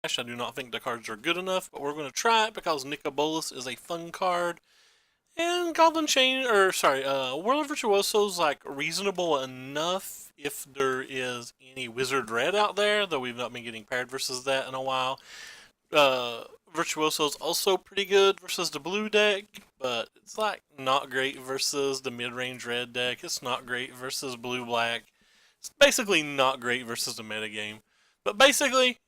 I do not think the cards are good enough, but we're going to try it because Nicobolus is a fun card. And Goblin Chain, or sorry, World of Virtuoso's like reasonable enough if there is any Wizard Red out there, though we've not been getting paired versus that in a while. Virtuoso's also pretty good versus the blue deck, but it's like not great versus the mid-range red deck. It's not great versus blue-black. It's basically not great versus the metagame. But basically,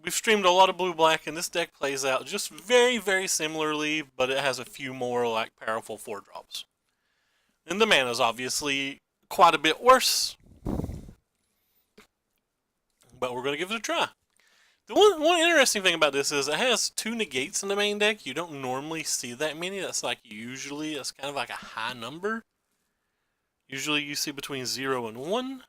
we've streamed a lot of blue-black, and this deck plays out just very, very similarly, but it has a few more like powerful 4-drops. And the mana is obviously quite a bit worse, but we're going to give it a try. The one interesting thing about this is it has 2 negates in the main deck. You don't normally see that many. That's like usually, that's kind of like a high number. Usually you see between 0 and 1.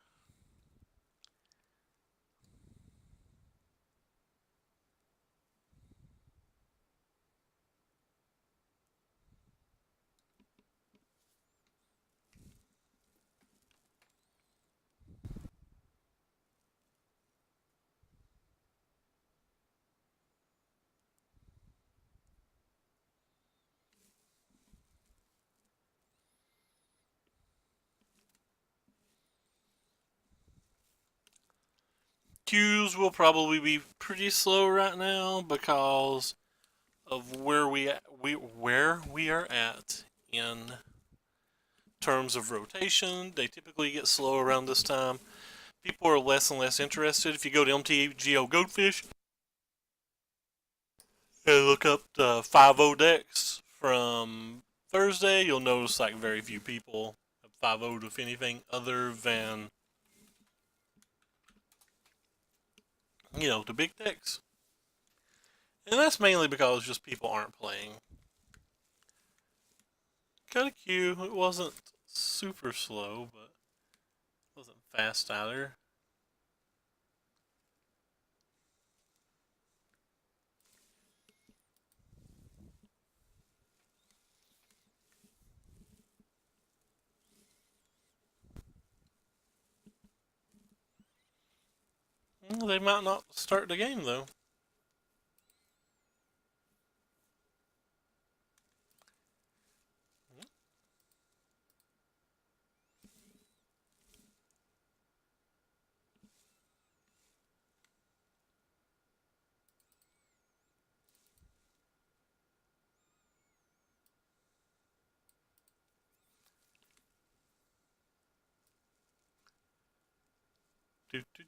Queues will probably be pretty slow right now because of where we are at in terms of rotation. They typically get slow around this time. People are less and less interested. If you go to MTGO Goldfish and look up the 5-0 decks from Thursday, you'll notice like very few people have 5-0'd if anything other than, you know, the big decks. And that's mainly because just people aren't playing. Got a queue. It wasn't super slow, but it wasn't fast either. They might not start the game though.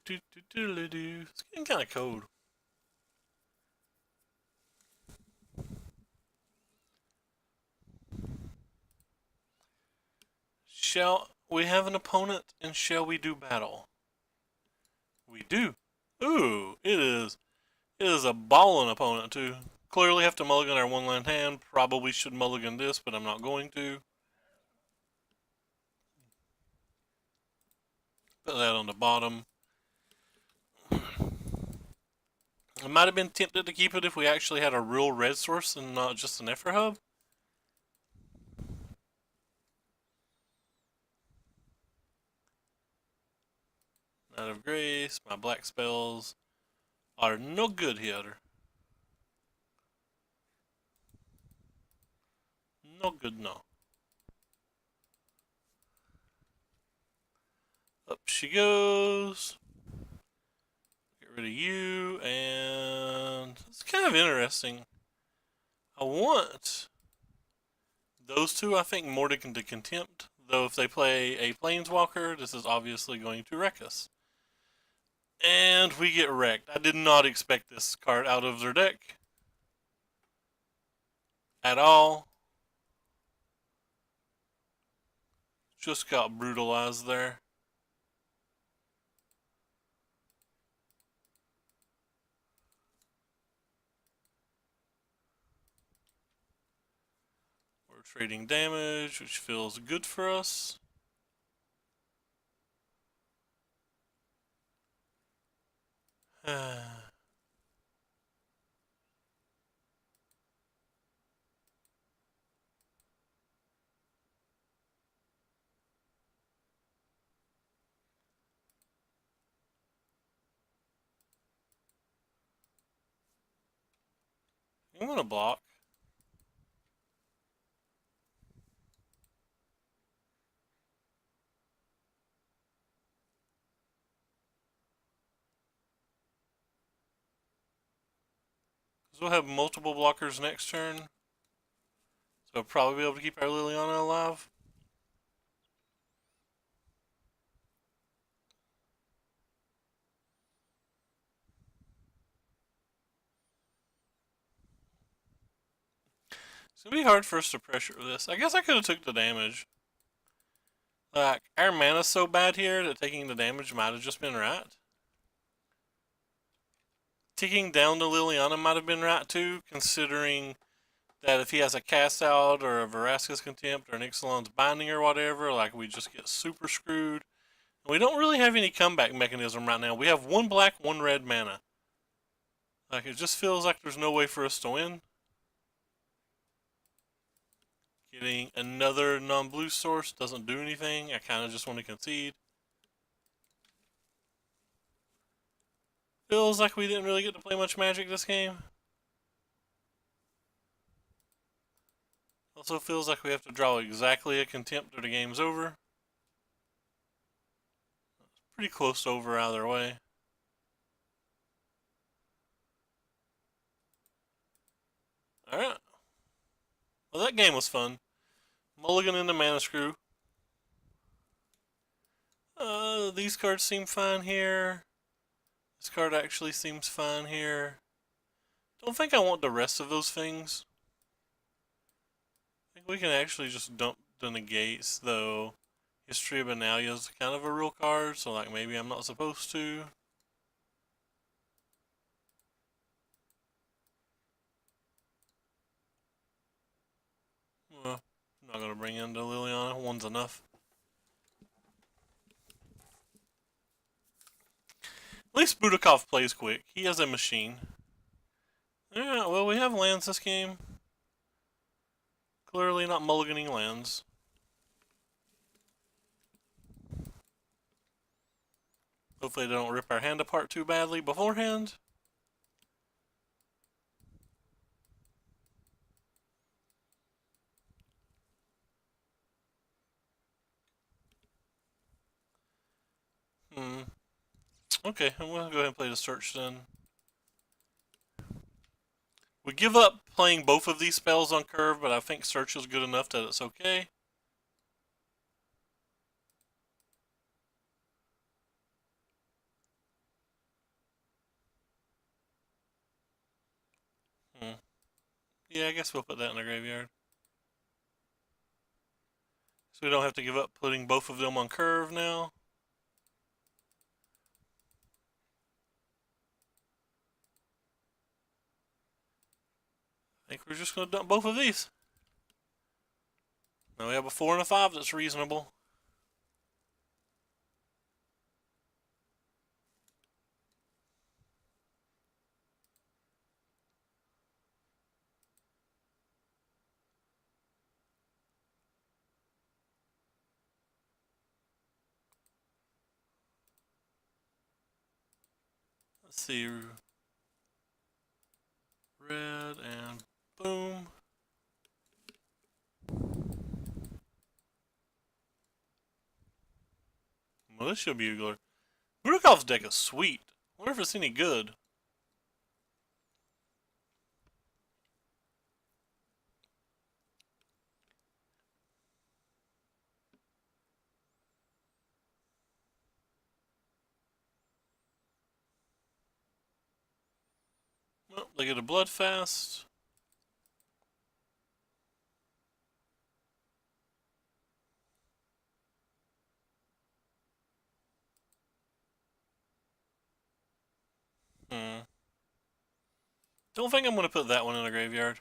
It's getting kind of cold. Shall we have an opponent and shall we do battle? We do. Ooh, it is a ballin' opponent too. Clearly have to mulligan our one-land hand. Probably should mulligan this, but I'm not going to. Put that on the bottom. I might have been tempted to keep it if we actually had a real red source and not just an Effort Hub. Out of Grace, my black spells are no good here. No good, no. Up she goes. Get rid of you, and it's kind of interesting. I want those two, I think, more to Contempt, though if they play a Planeswalker, this is obviously going to wreck us. And we get wrecked. I did not expect this card out of their deck at all. Just got brutalized there. We're trading damage, which feels good for us. I'm gonna block. Because we'll have multiple blockers next turn. So we'll probably be able to keep our Liliana alive. It's gonna be hard for us to pressure this. I guess I could have took the damage. Like, our mana's so bad here that taking the damage might have just been right. Ticking down the Liliana might have been right too, considering that if he has a cast out or a Veraska's Contempt or an Ixalan's Binding or whatever, like we just get super screwed. And we don't really have any comeback mechanism right now. We have one black, one red mana. Like, it just feels like there's no way for us to win. Getting another non-blue source doesn't do anything. I kind of just want to concede. Feels like we didn't really get to play much Magic this game. Also feels like we have to draw exactly a Contempt or the game's over. Pretty close to over either way. Alright. Well, that game was fun. Mulligan into Mana Screw. These cards seem fine here. This card actually seems fine here. Don't think I want the rest of those things. I think we can actually just dump the negates, though. History of Benalia is kind of a real card, so like maybe I'm not supposed to. Well, I'm not going to bring in the Liliana. One's enough. At least Budakov plays quick. He has a machine. Yeah, well, we have lands this game. Clearly not mulliganing lands. Hopefully they don't rip our hand apart too badly beforehand. Okay, I'm going to go ahead and play the search then. We give up playing both of these spells on curve, but I think search is good enough that it's okay. Yeah, I guess we'll put that in the graveyard. So we don't have to give up putting both of them on curve now. I think we're just going to dump both of these. Now we have a 4 and a 5 that's reasonable. Let's see. Red and boom. Militia Bugler. Budakov's deck is sweet. I wonder if it's any good. Well, they get a Bloodfast. Don't think I'm going to put that one in the graveyard.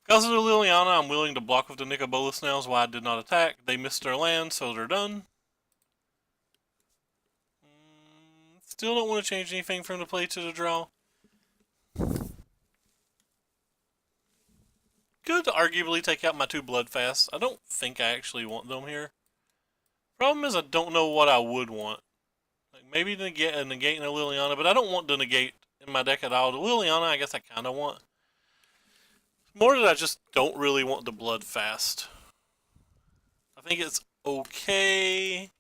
Because of the Liliana, I'm willing to block with the Nicobola Snails why I did not attack. They missed their land, so they're done. Still don't want to change anything from the play to the draw. Could arguably take out my 2 Bloodfasts. I don't think I actually want them here. Problem is, I don't know what I would want. Like maybe negate a Liliana, but I don't want to negate in my deck at all. The Liliana, I guess I kind of want. More that I just don't really want the blood fast. I think it's okay.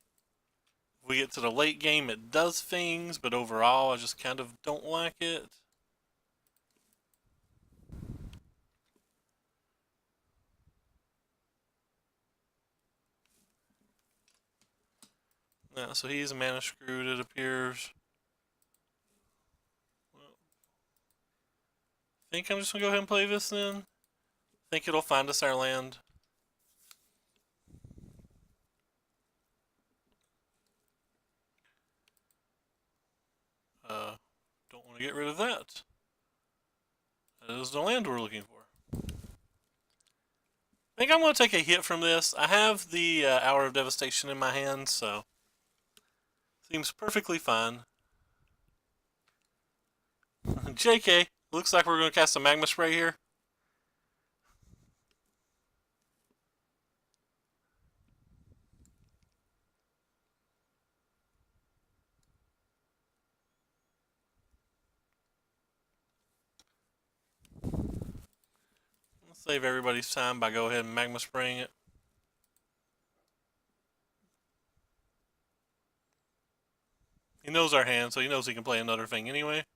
If we get to the late game, it does things, but overall, I just kind of don't like it. Yeah, so he's mana screwed, it appears. I think I'm just gonna go ahead and play this then. I think it'll find us our land. Don't want to get rid of that. That is the land we're looking for. I think I'm going to take a hit from this. I have the Hour of Devastation in my hand, so seems perfectly fine. JK, looks like we're going to cast a Magma Spray here. Let's save everybody's time by go ahead and Magma Spraying it. He knows our hand, so he knows he can play another thing anyway.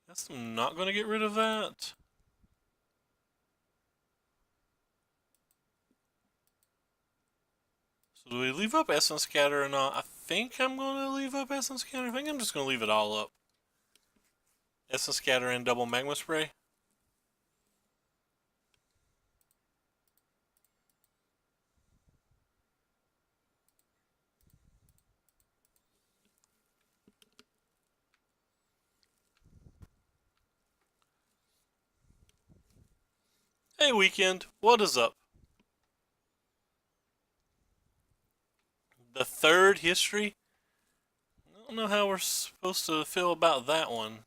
Guess I'm not going to get rid of that. So do we leave up Essence Scatter or not? I think I'm going to leave up Essence Scatter. I think I'm just going to leave it all up. Essence Scatter and double Magma Spray. Hey Weekend, what is up? The third history? I don't know how we're supposed to feel about that one.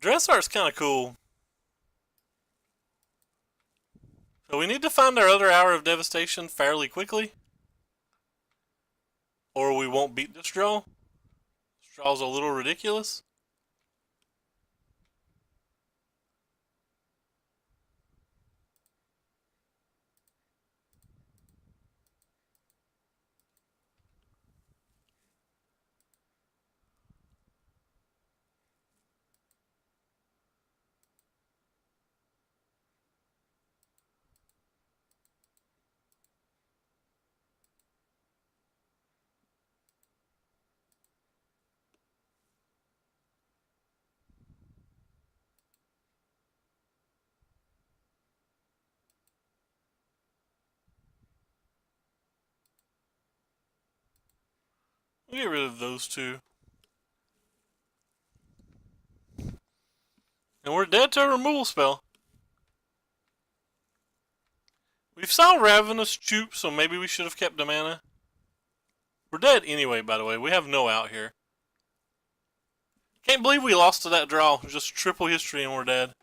Dress art's kind of cool. So we need to find our other Hour of Devastation fairly quickly, or we won't beat this draw. This draw's a little ridiculous. We'll get rid of those two. And we're dead to a removal spell. We've saw Ravenous Choop, so maybe we should have kept the mana. We're dead anyway, by the way. We have no out here. Can't believe we lost to that draw. Just triple history and we're dead.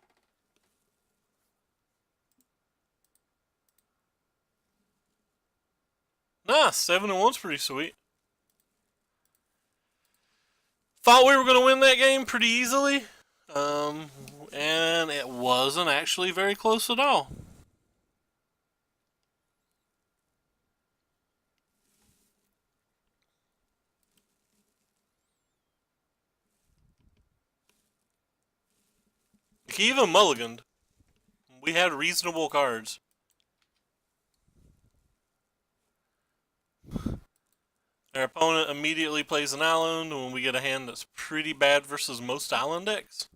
Nice, 7-1's pretty sweet. Thought we were going to win that game pretty easily. And it wasn't actually very close at all. He even mulliganed. We had reasonable cards. Our opponent immediately plays an island when we get a hand that's pretty bad versus most island decks.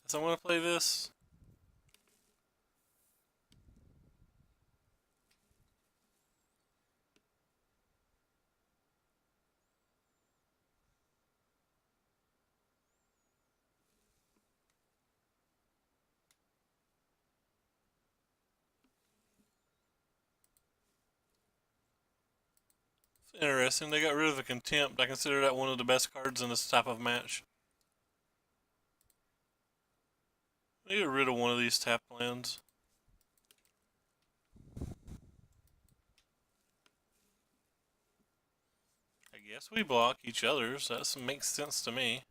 So I'm going to play this. It's interesting. They got rid of the contempt. I consider that one of the best cards in this type of match. They get rid of one of these tap lands. I guess we block each other's. That makes sense to me.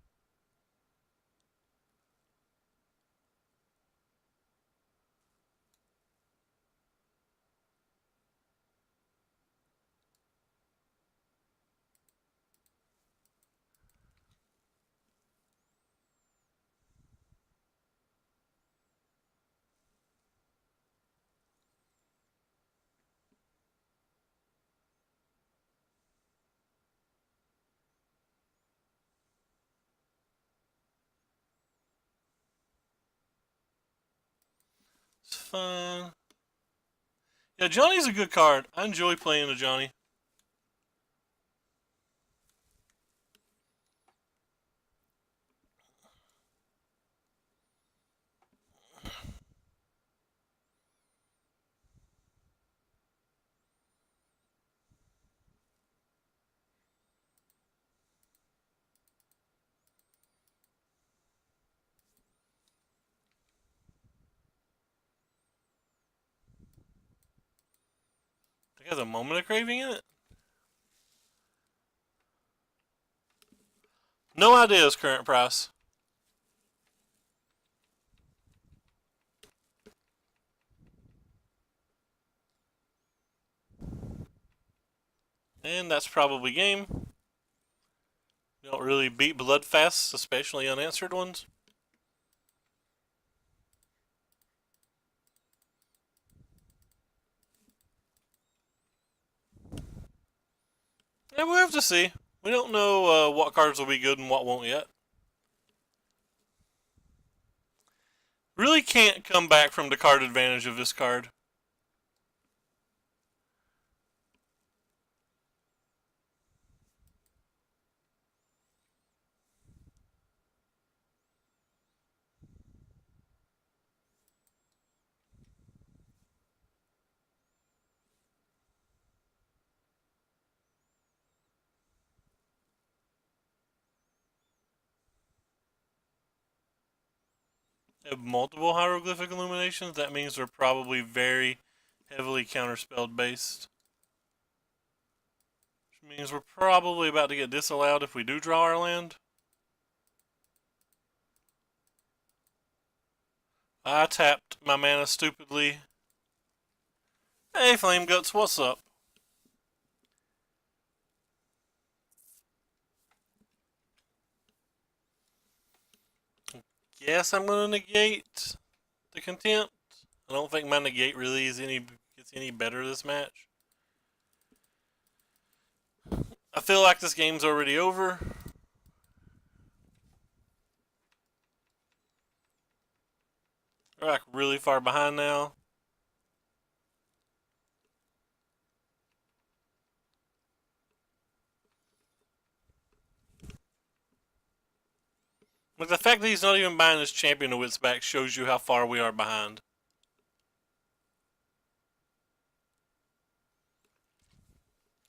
It's fun. Yeah, Johnny's a good card. I enjoy playing a Johnny. It has a moment of craving in it. No idea his current price. And that's probably game. You don't really beat Bloodfests, especially unanswered ones. And we'll have to see. We don't know what cards will be good and what won't yet. Really can't come back from the card advantage of this card. Have multiple hieroglyphic illuminations. That means they're probably very heavily counterspelled based. Which means we're probably about to get disallowed if we do draw our land. I tapped my mana stupidly. Hey, Flame Guts, what's up? Guess I'm gonna negate the contempt. I don't think my negate really gets any better this match. I feel like this game's already over. We're like really far behind now. Like the fact that he's not even buying his Champion of Wits back shows you how far we are behind.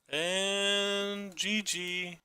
And GG.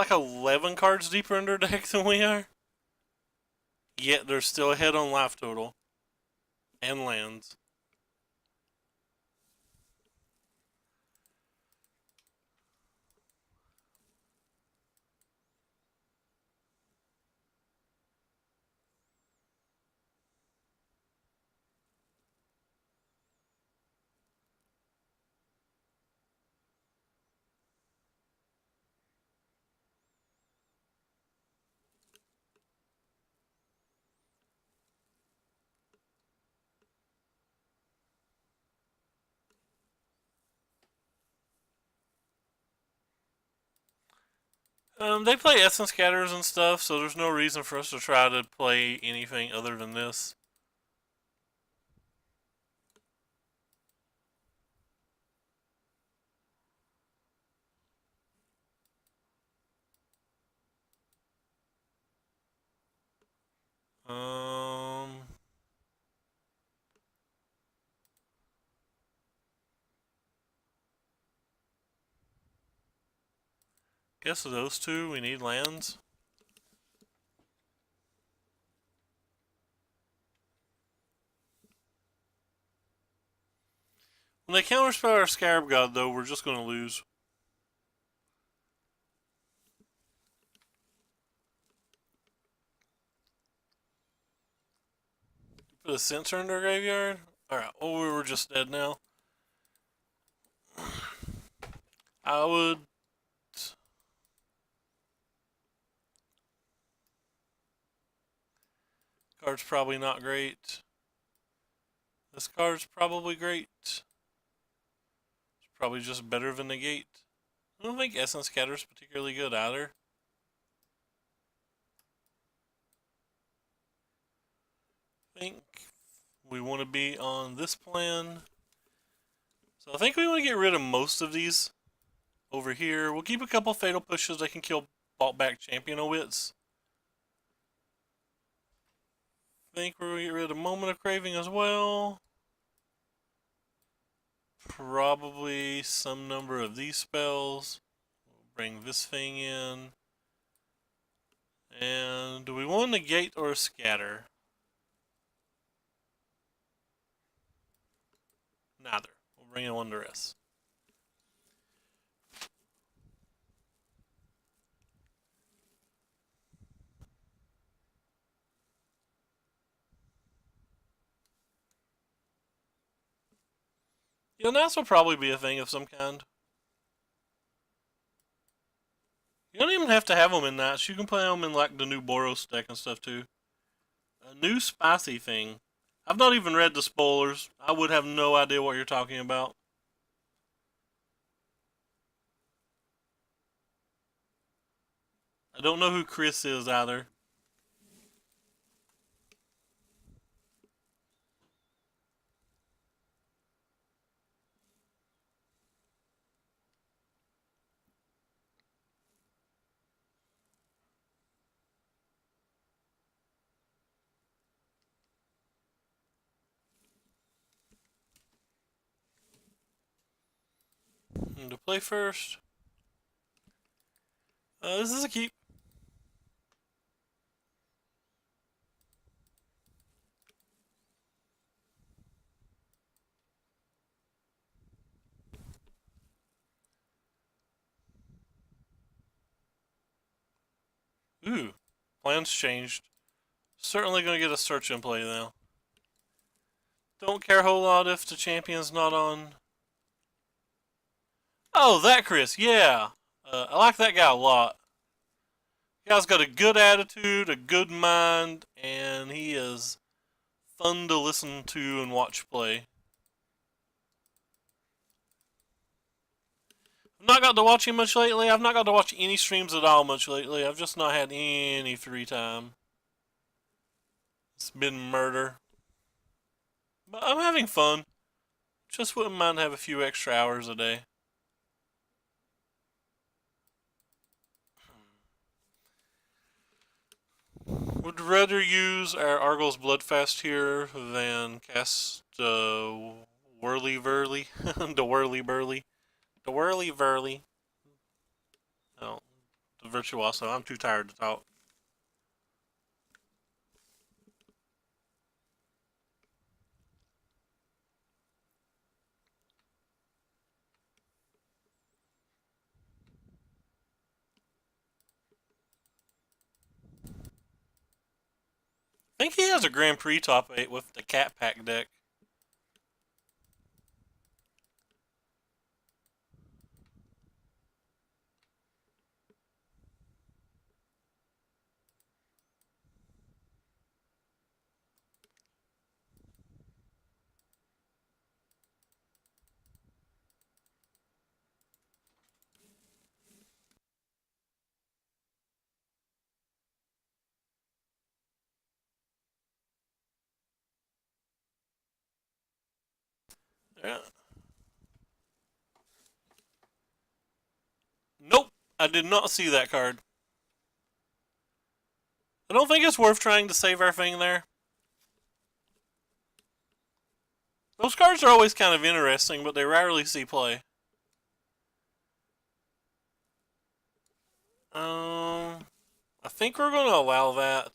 like 11 cards deeper in their deck than we are. Yet they're still ahead on life total and lands. They play Essence Scatters and stuff, so there's no reason for us to try to play anything other than this. Um, guess of those two, we need lands. When they counterspell our Scarab God, though, we're just going to lose. Put a Censor in their graveyard? Alright, well, we were just dead now. I would... Card's probably not great. This card's probably great. It's probably just better than Negate. I don't think Essence Scatter's particularly good either. I think we want to be on this plan. So I think we want to get rid of most of these over here. We'll keep a couple Fatal Pushes that can kill bought back Champion of Wits. I think we're going to get rid of Moment of Craving as well. Probably some number of these spells. We'll bring this thing in. And do we want to Negate or Scatter? Neither. We'll bring in one to rest. Yeah, Nats will probably be a thing of some kind. You don't even have to have them in Nats. You can play them in like the new Boros deck and stuff too. A new spicy thing. I've not even read the spoilers. I would have no idea what you're talking about. I don't know who Chris is either. To play first. This is a keep. Ooh, plans changed. Certainly going to get a search in play now. Don't care a whole lot if the champion's not on. Oh, that Chris, yeah. I like that guy a lot. The guy's got a good attitude, a good mind, and he is fun to listen to and watch play. I've not got to watch him much lately. I've not got to watch any streams at all much lately. I've just not had any free time. It's been murder. But I'm having fun. Just wouldn't mind have a few extra hours a day. Would rather use our Argos Bloodfast here than cast Whirly Burly. the Whirly Burly. The Whirly Burly. Oh, the Virtuoso. I'm too tired to talk. I think he has a Grand Prix top 8 with the Cat Pack deck. Yeah. Nope, I did not see that card. I don't think it's worth trying to save our thing there. Those cards are always kind of interesting, but they rarely see play. I think we're going to allow that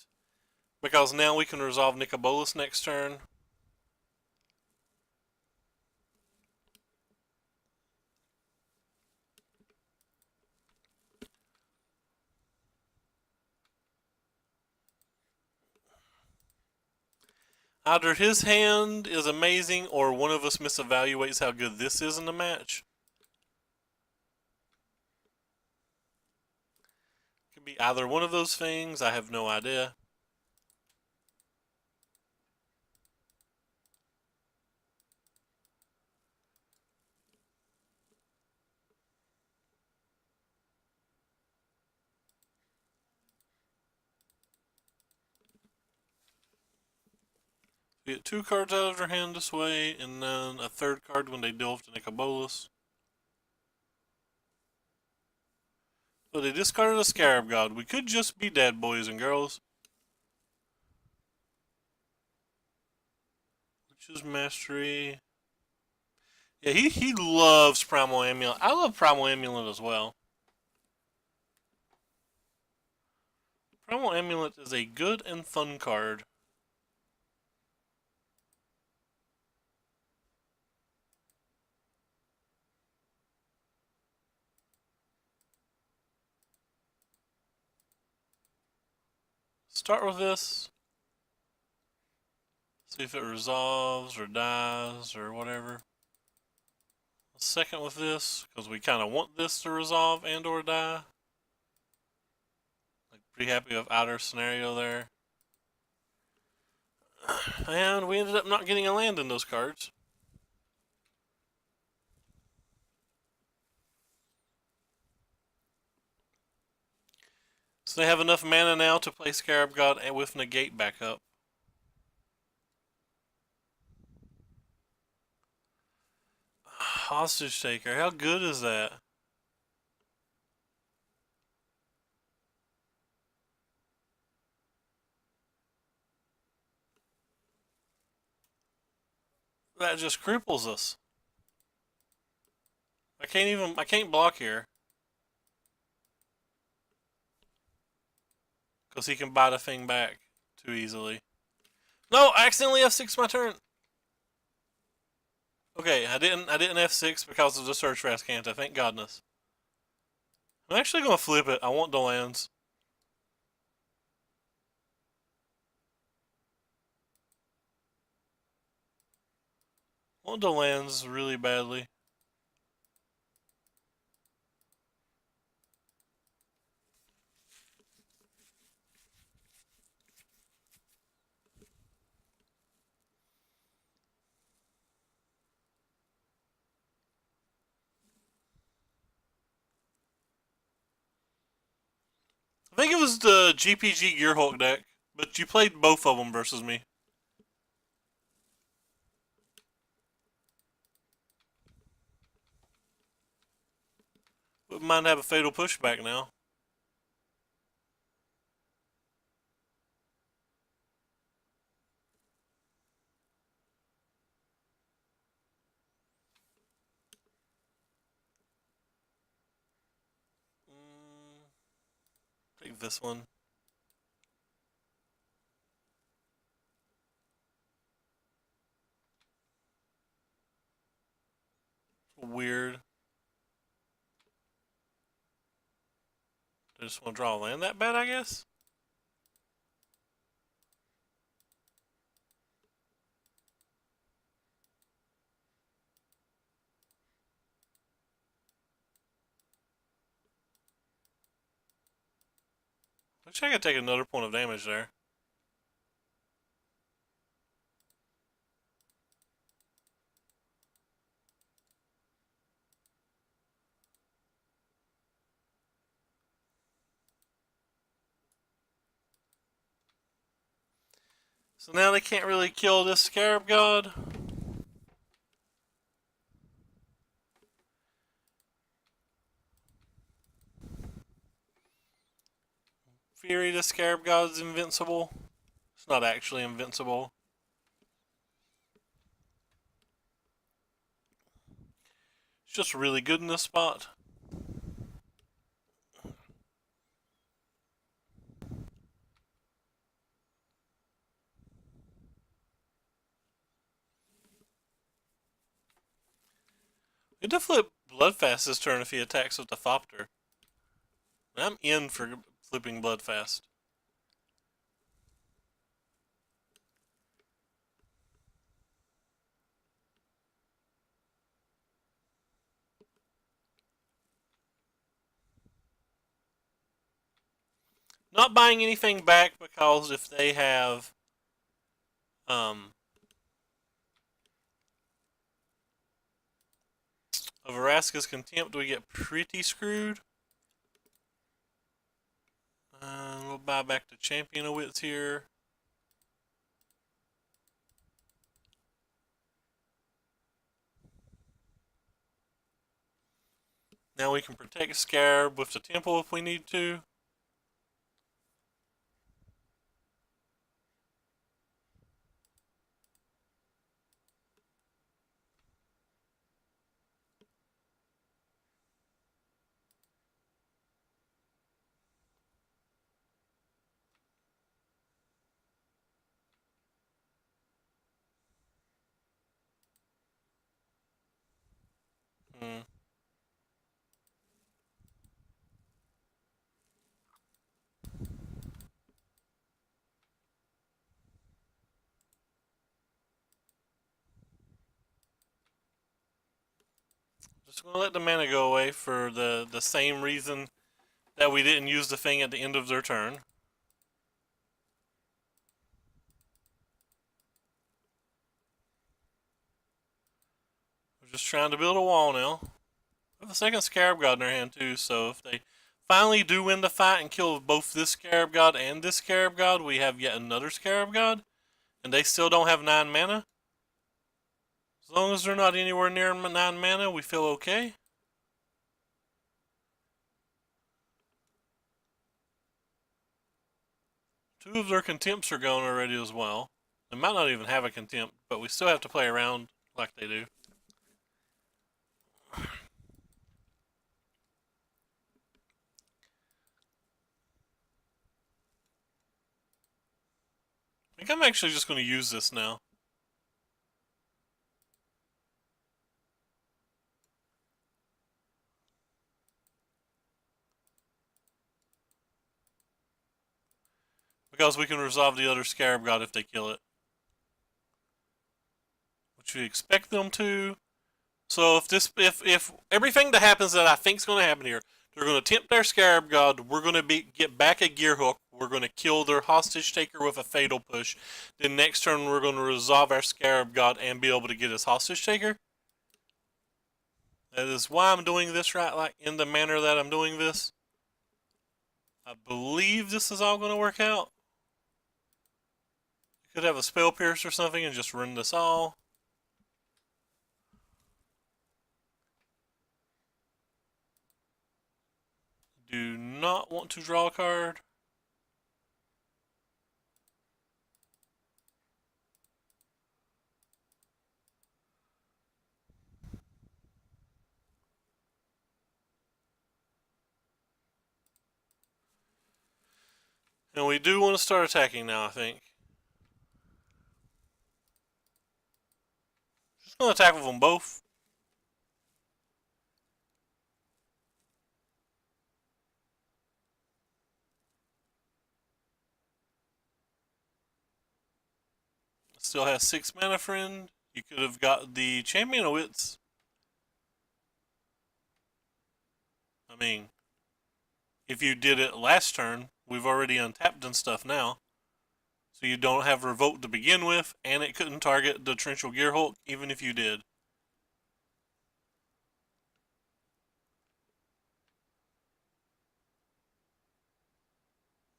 because now we can resolve Nicobolus next turn. Either his hand is amazing or one of us misevaluates how good this is in the match. Could be either one of those things, I have no idea. We get 2 cards out of their hand this way, and then a 3rd card when they delve to Nicobolus. So they discarded a Scarab God. We could just be dead, boys and girls. Witch's Mastery. Yeah, he loves Primal Amulet. I love Primal Amulet as well. Primal Amulet is a good and fun card. Start with this. See if it resolves or dies or whatever. Second with this, because we kind of want this to resolve and or die. Like, pretty happy with either scenario there. And we ended up not getting a land in those cards. So they have enough mana now to play Scarab God and with Negate back up. Hostage Taker, how good is that? That just cripples us. I can't block here. Because he can buy the thing back too easily. No, I accidentally F6 my turn. Okay, I didn't F6 because of the Search for Ascanta, thank godness. I'm actually gonna flip it. I want the lands. I want the lands really badly. I think it was the GPG Gearhulk deck, but you played both of them versus me. Wouldn't mind have a Fatal Pushback now. like this one. Weird. I just want to draw land that bad, I guess. Looks like I could take another point of damage there. So now they can't really kill this Scarab God. Fury, the Scarab God is invincible. It's not actually invincible. It's just really good in this spot. We could flip Bloodfast this turn if he attacks with the Thopter. I'm in for flipping Bloodfast. Not buying anything back because if they have a Vraska's Contempt, we get pretty screwed. We'll buy back the Champion of Wits here. Now we can protect Scarab with the Temple if we need to. Hmm. Just gonna let the mana go away for the same reason that we didn't use the thing at the end of their turn. We're just trying to build a wall now. We have a second Scarab God in our hand too, so if they finally do win the fight and kill both this Scarab God and this Scarab God, we have yet another Scarab God, and they still don't have 9 mana. As long as they're not anywhere near 9 mana, we feel okay. Two of their Contempts are gone already as well. They might not even have a Contempt, but we still have to play around like they do. I think I'm actually just going to use this now. Because we can resolve the other Scarab God if they kill it. Which we expect them to. So if everything that happens that I think is going to happen here, they're going to tempt their Scarab God, we're going to get back a Gear Hook, we're going to kill their Hostage Taker with a Fatal Push, then next turn we're going to resolve our Scarab God and be able to get his Hostage Taker. That is why I'm doing this right, like in the manner that I'm doing this. I believe this is all going to work out. Could have a Spell Pierce or something and just run this all. Do not want to draw a card. And we do want to start attacking now, I think. Just going to attack with them both. Still has 6 mana, friend. You could have got the Champion of Wits. I mean, if you did it last turn, we've already untapped and stuff now. So you don't have Revolt to begin with, and it couldn't target the Torrential Gearhulk, even if you did.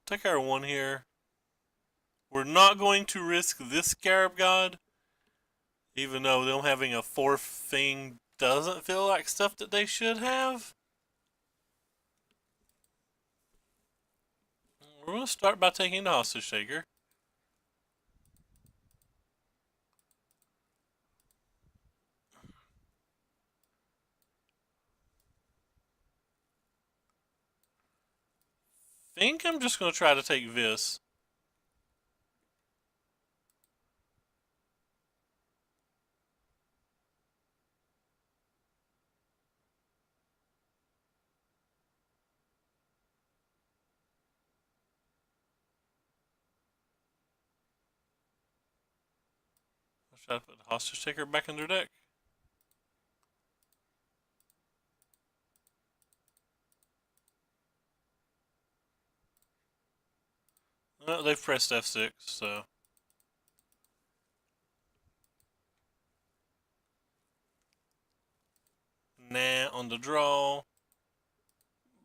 Take our 1 here. We're not going to risk this Scarab God, even though them having a 4th thing doesn't feel like stuff that they should have. We're going to start by taking the Hostage Taker. Think I'm just going to try to take this. I'll try to put the Hostage Taker back in their deck. Well, they've pressed F6, so. Nah, on the draw.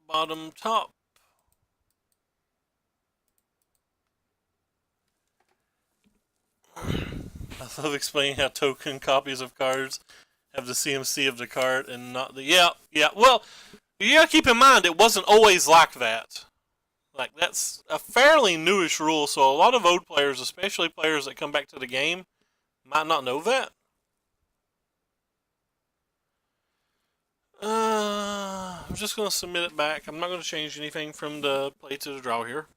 Bottom, top. I love explaining how token copies of cards have the CMC of the card and not the. Yeah. Well, you gotta keep in mind it wasn't always like that. Like, that's a fairly newish rule, so a lot of old players, especially players that come back to the game, might not know that. I'm just going to submit it back. I'm not going to change anything from the play to the draw here.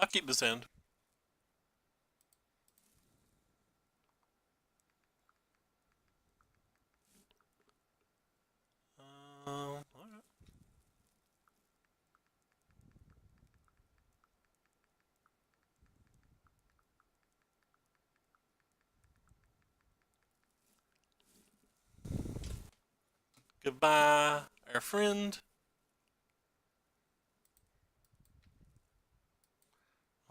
I'll keep this end. Alright. Goodbye, our friend.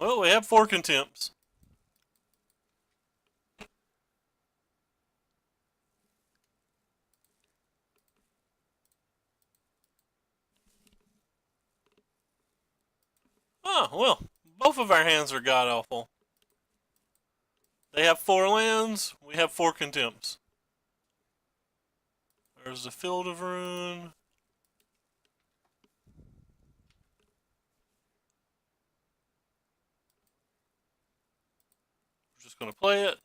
Well, we have 4 contempts. Oh, well, both of our hands are god-awful. They have 4 lands, we have 4 contempts. There's the Field of Ruin. We're just going to play it.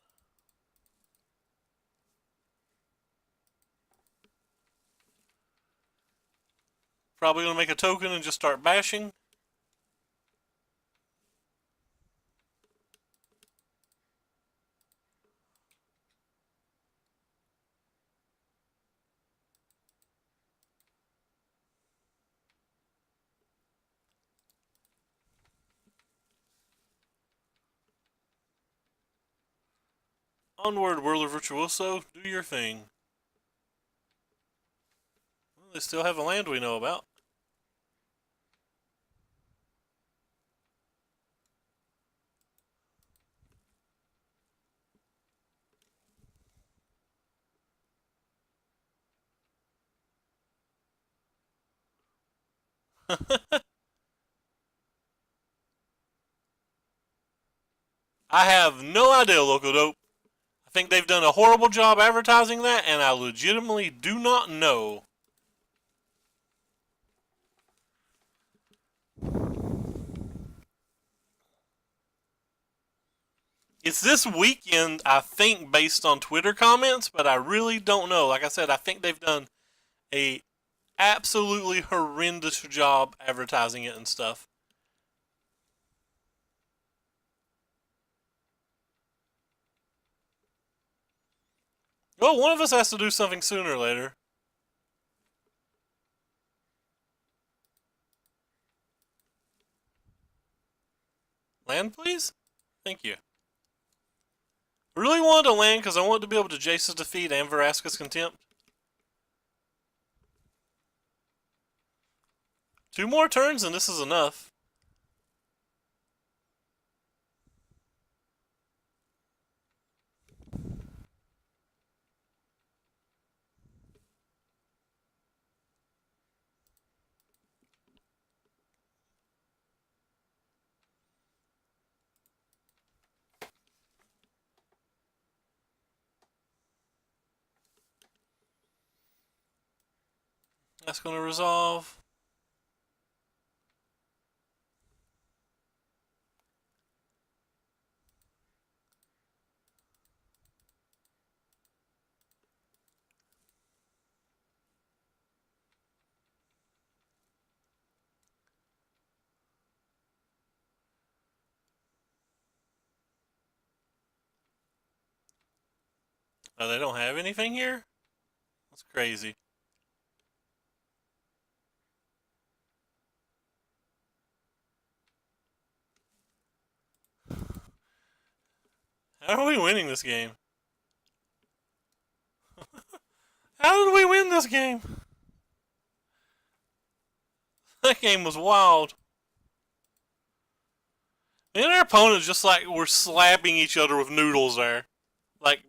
Probably going to make a token and just start bashing. Onward, Whirler Virtuoso, do your thing. Well, they still have a land we know about. I have no idea, Local Dope. I think they've done a horrible job advertising that, and I legitimately do not know. It's this weekend, I think, based on Twitter comments, but I really don't know. Like I said, I think they've done a absolutely horrendous job advertising it and stuff. Well, one of us has to do something sooner or later. Land, please? Thank you. I really wanted to land because I wanted to be able to Jace's defeat and Vraska's contempt. 2 more turns and this is enough. That's going to resolve. Oh, they don't have anything here? That's crazy. How are we winning this game? How did we win this game? That game was wild. And our opponents just like were slapping each other with noodles there. Like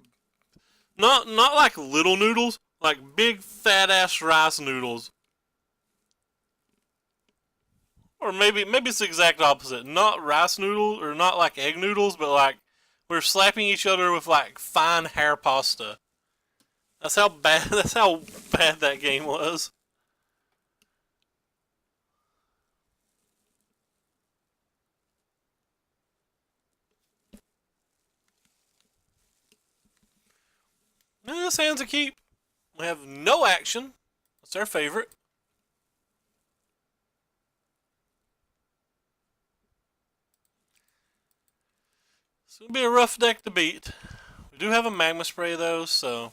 not like little noodles, like big fat ass rice noodles. Or maybe it's the exact opposite. Not rice noodles or not like egg noodles, but like we're slapping each other with like fine hair pasta. That's how bad that game was. And this hand's a keep. We have no action. That's our favorite. It's gonna be a rough deck to beat. We do have a magma spray though, so.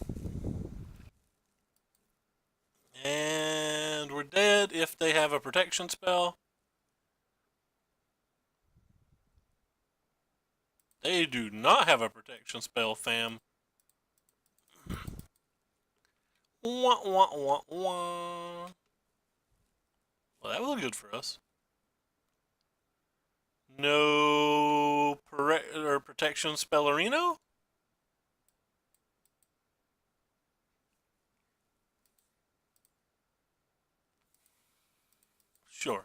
And we're dead if they have a protection spell. They do not have a protection spell, fam. Wah, wah, wah, wah. Well, that was good for us. No protection spellerino? Sure.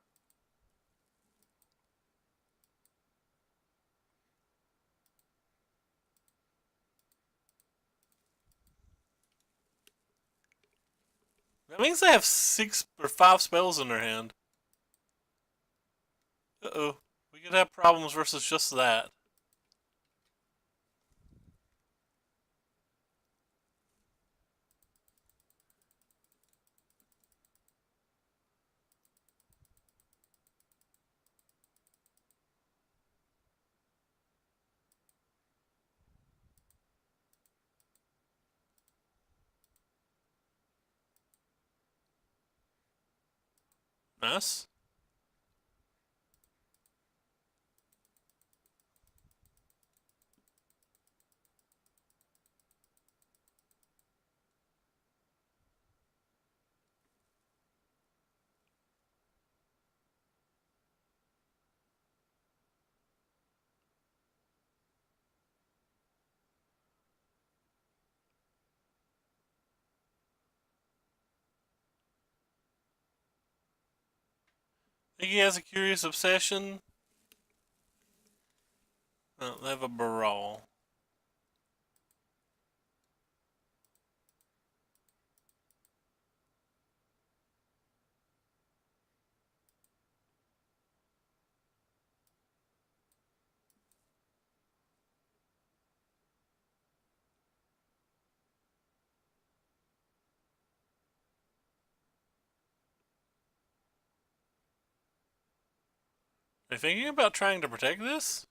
That means they have 6 or 5 spells in their hand. Uh-oh. We could have problems versus just that. Nice. Think he has a curious obsession? Oh, they have a brawl. Are you thinking about trying to protect this?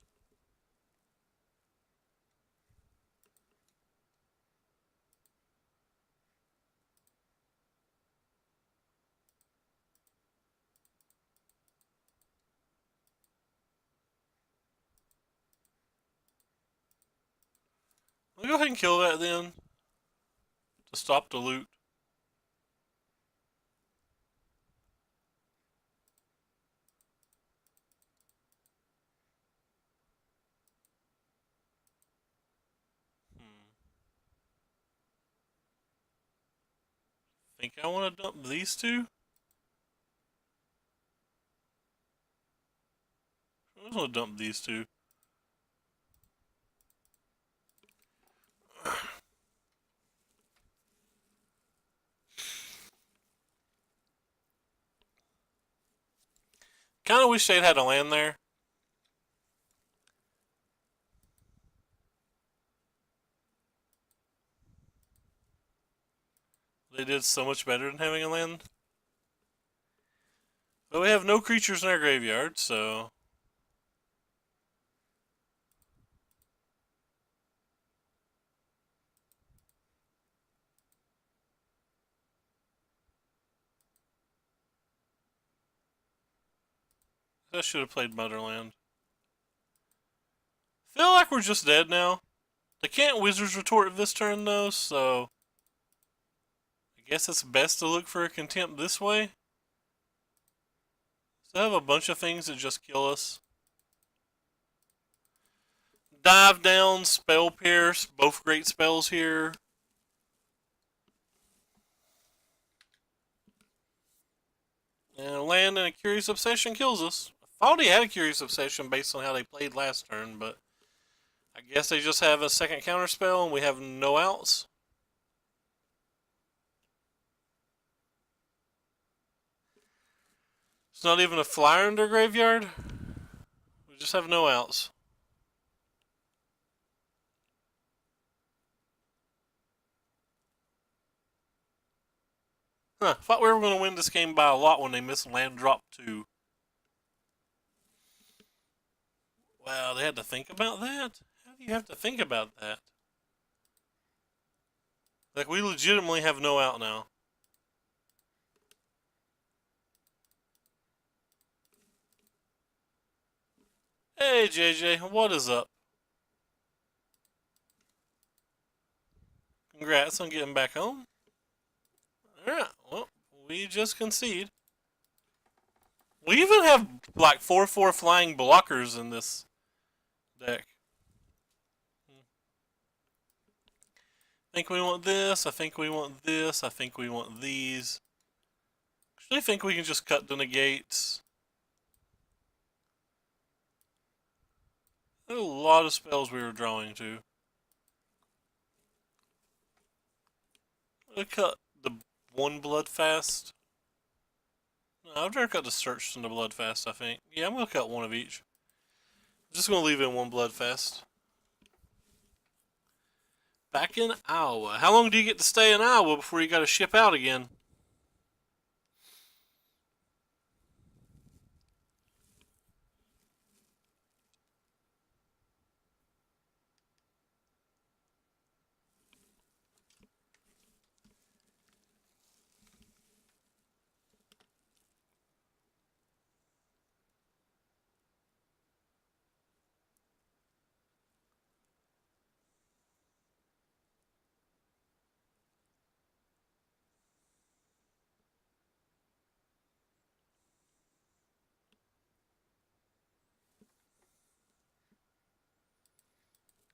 We'll go ahead and kill that then, to stop the loot. Think I want to dump these two? I just want to dump these two. Kind of wish they'd had a land there. They did so much better than having a land. But we have no creatures in our graveyard, so... I should have played Motherland. Feel like we're just dead now. They can't Wizard's Retort this turn though, so... I guess it's best to look for a contempt this way. So I have a bunch of things that just kill us. Dive Down, Spell Pierce, both great spells here. And Land and a Curious Obsession kills us. I thought he had a Curious Obsession based on how they played last turn, but I guess they just have a second counter spell and we have no outs. It's not even a flyer in their graveyard. We just have no outs. Huh, thought we were going to win this game by a lot when they missed land drop 2. Wow, they had to think about that? How do you have to think about that? Like, we legitimately have no out now. Hey, JJ, what is up? Congrats on getting back home. Alright, well, we just concede. We even have, like, 4/4 flying blockers in this deck. I think we want this, I think we want this, I think we want these. Actually, I think we can just cut the negates. There's a lot of spells we were drawing to. I'll cut the one Bloodfast. No, I've never cut the Search and the Bloodfast, I think. Yeah, I'm going to cut one of each. I'm just going to leave in one Bloodfast. Back in Iowa. How long do you get to stay in Iowa before you got to ship out again?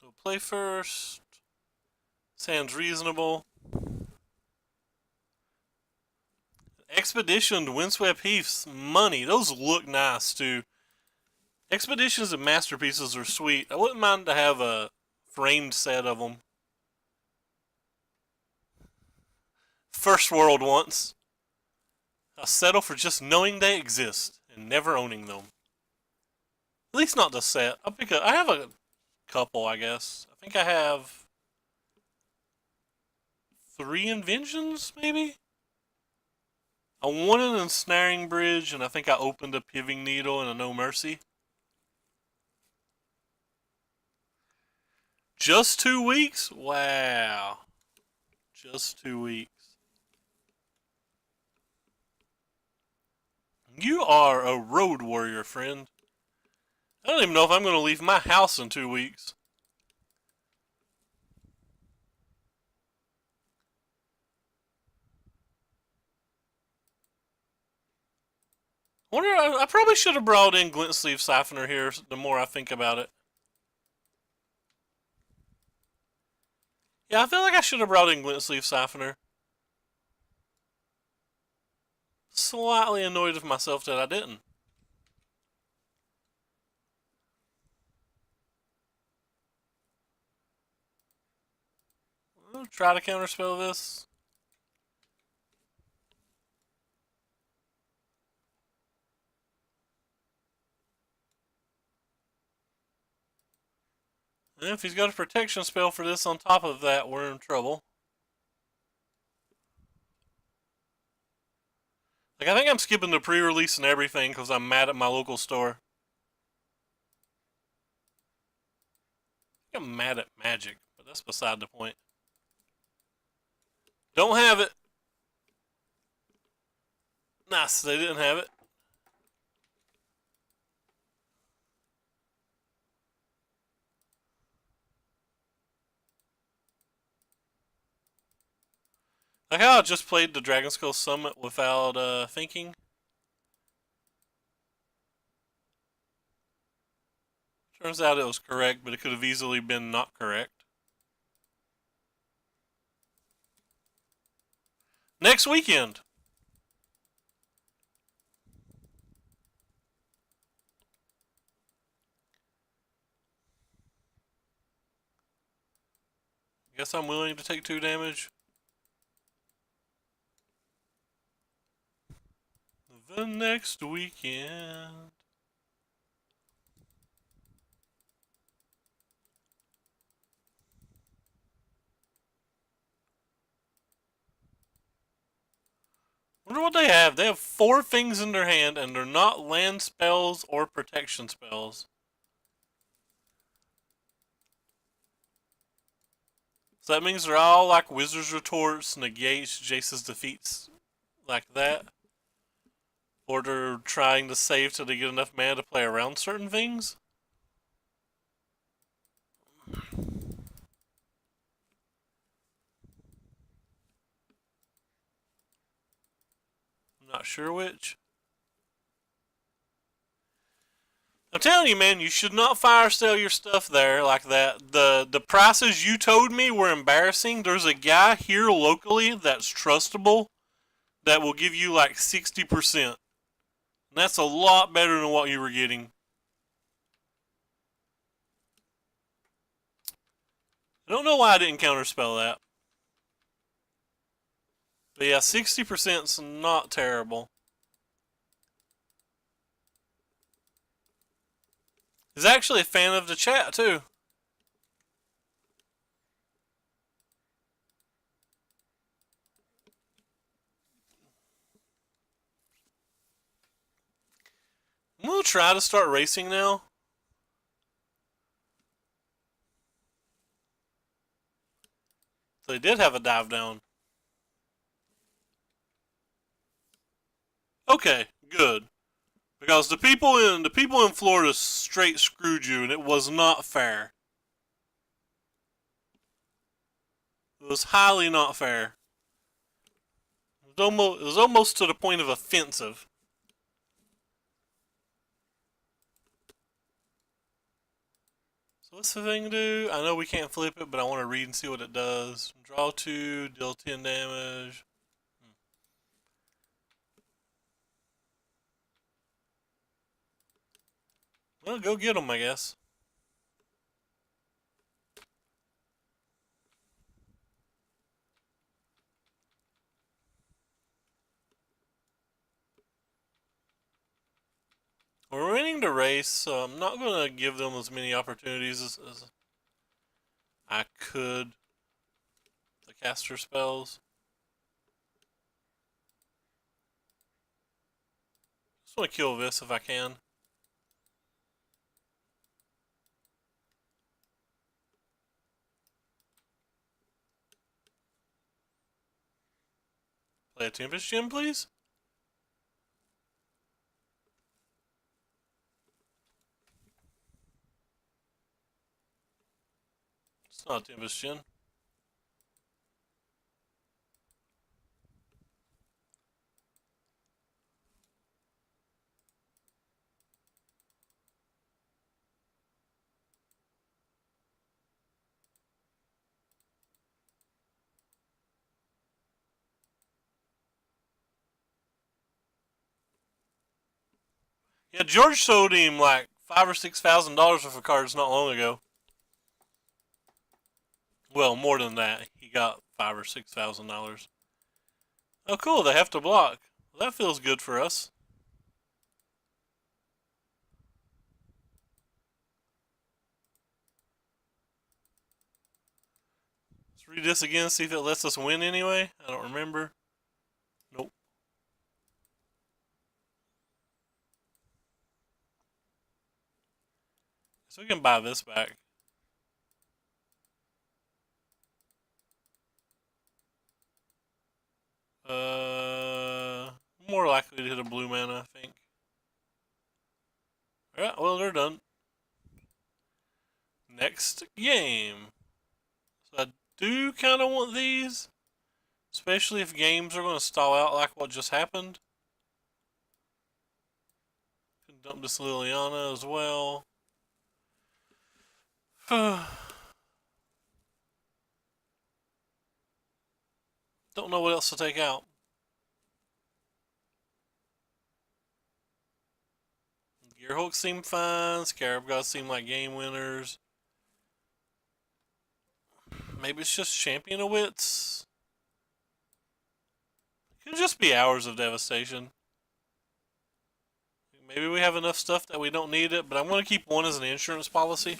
So play first. Sounds reasonable. Expedition to Windswept Heaths. Money. Those look nice, too. Expeditions and Masterpieces are sweet. I wouldn't mind to have a framed set of them. First world once. I'll settle for just knowing they exist and never owning them. At least not the set. I have a couple, I guess. I think I have 3 Inventions, maybe? I wanted an Ensnaring Bridge, and I think I opened a Piving Needle and a No Mercy. Just 2 weeks? Wow. Just 2 weeks. You are a road warrior, friend. I don't even know if I'm going to leave my house in 2 weeks. I probably should have brought in Glint Sleeve Siphoner here the more I think about it. Yeah, I feel like I should have brought in Glint Sleeve Siphoner. Slightly annoyed with myself that I didn't. I'll try to counterspell this. And if he's got a protection spell for this on top of that, we're in trouble. Like, I think I'm skipping the pre-release and everything because I'm mad at my local store. I think I'm mad at Magic, but that's beside the point. Don't have it. Nice, they didn't have it. Like how I just played the Dragon Skull Summit without thinking. Turns out it was correct, but it could have easily been not correct. Next weekend. Guess I'm willing to take 2 damage. The next weekend. Wonder what they have. They have 4 things in their hand, and they're not land spells or protection spells. So that means they're all like Wizard's Retorts, Negates, Jace's Defeats, like that. Or they're trying to save till they get enough mana to play around certain things. I'm not sure which. I'm telling you, man, you should not fire sale your stuff there like that. The prices you told me were embarrassing. There's a guy here locally that's trustable that will give you like 60%. And that's a lot better than what you were getting. I don't know why I didn't counterspell that. But yeah, 60% is not terrible. He's actually a fan of the chat, too. I'm going to try to start racing now. So they did have a dive down. Okay, good. Because the people in Florida straight screwed you, and it was not fair. It was highly not fair. It was almost to the point of offensive. So what's the thing do? I know we can't flip it, but I want to read and see what it does. Draw 2, deal 10 damage. Well, go get them, I guess. We're winning the race, so I'm not going to give them as many opportunities as I could. The caster spells. Just want to kill this if I can. Play a Tempest Gem, please. It's not a Tempest Gem. Yeah, George sold him like $5,000 or $6,000 worth of cards not long ago. Well, more than that. He got $5,000 or $6,000. Oh, cool! They have to block. Well, that feels good for us. Let's read this again. See if it lets us win anyway. I don't remember. Nope. So we can buy this back. More likely to hit a blue mana, I think. Alright, well, they're done. Next game. So I do kind of want these, especially if games are going to stall out like what just happened. Can dump this Liliana as well. Don't know what else to take out. Gearhulk seem fine. Scarab Gods seem like game winners. Maybe it's just Champion of Wits. It could just be Hours of Devastation. Maybe we have enough stuff that we don't need it, but I'm going to keep one as an insurance policy.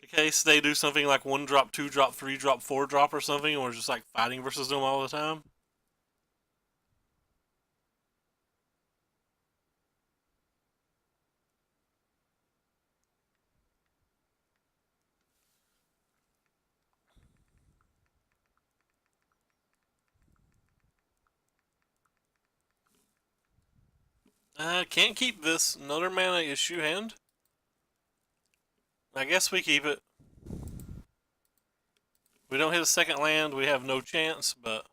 In case they do something like 1 drop, 2 drop, 3 drop, 4 drop or something, and we're just like fighting versus them all the time. Can't keep this. Another mana issue hand. I guess we keep it. We don't hit a second land, we have no chance, but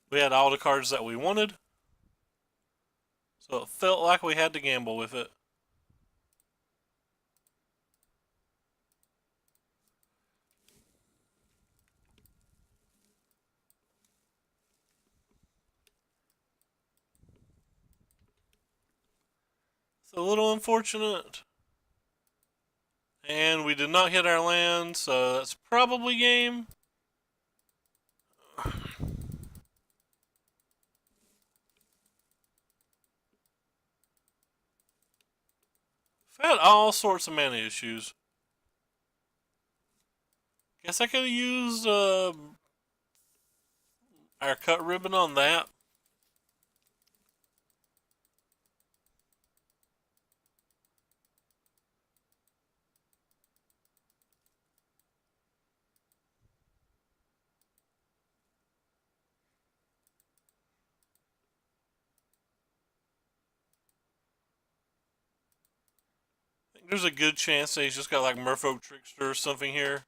we had all the cards that we wanted. So it felt like we had to gamble with it. It's a little unfortunate. And we did not hit our land, so that's probably game. I've had all sorts of mana issues. Guess I could have used our cut ribbon on that. There's a good chance that he's just got like Merfolk Trickster or something here.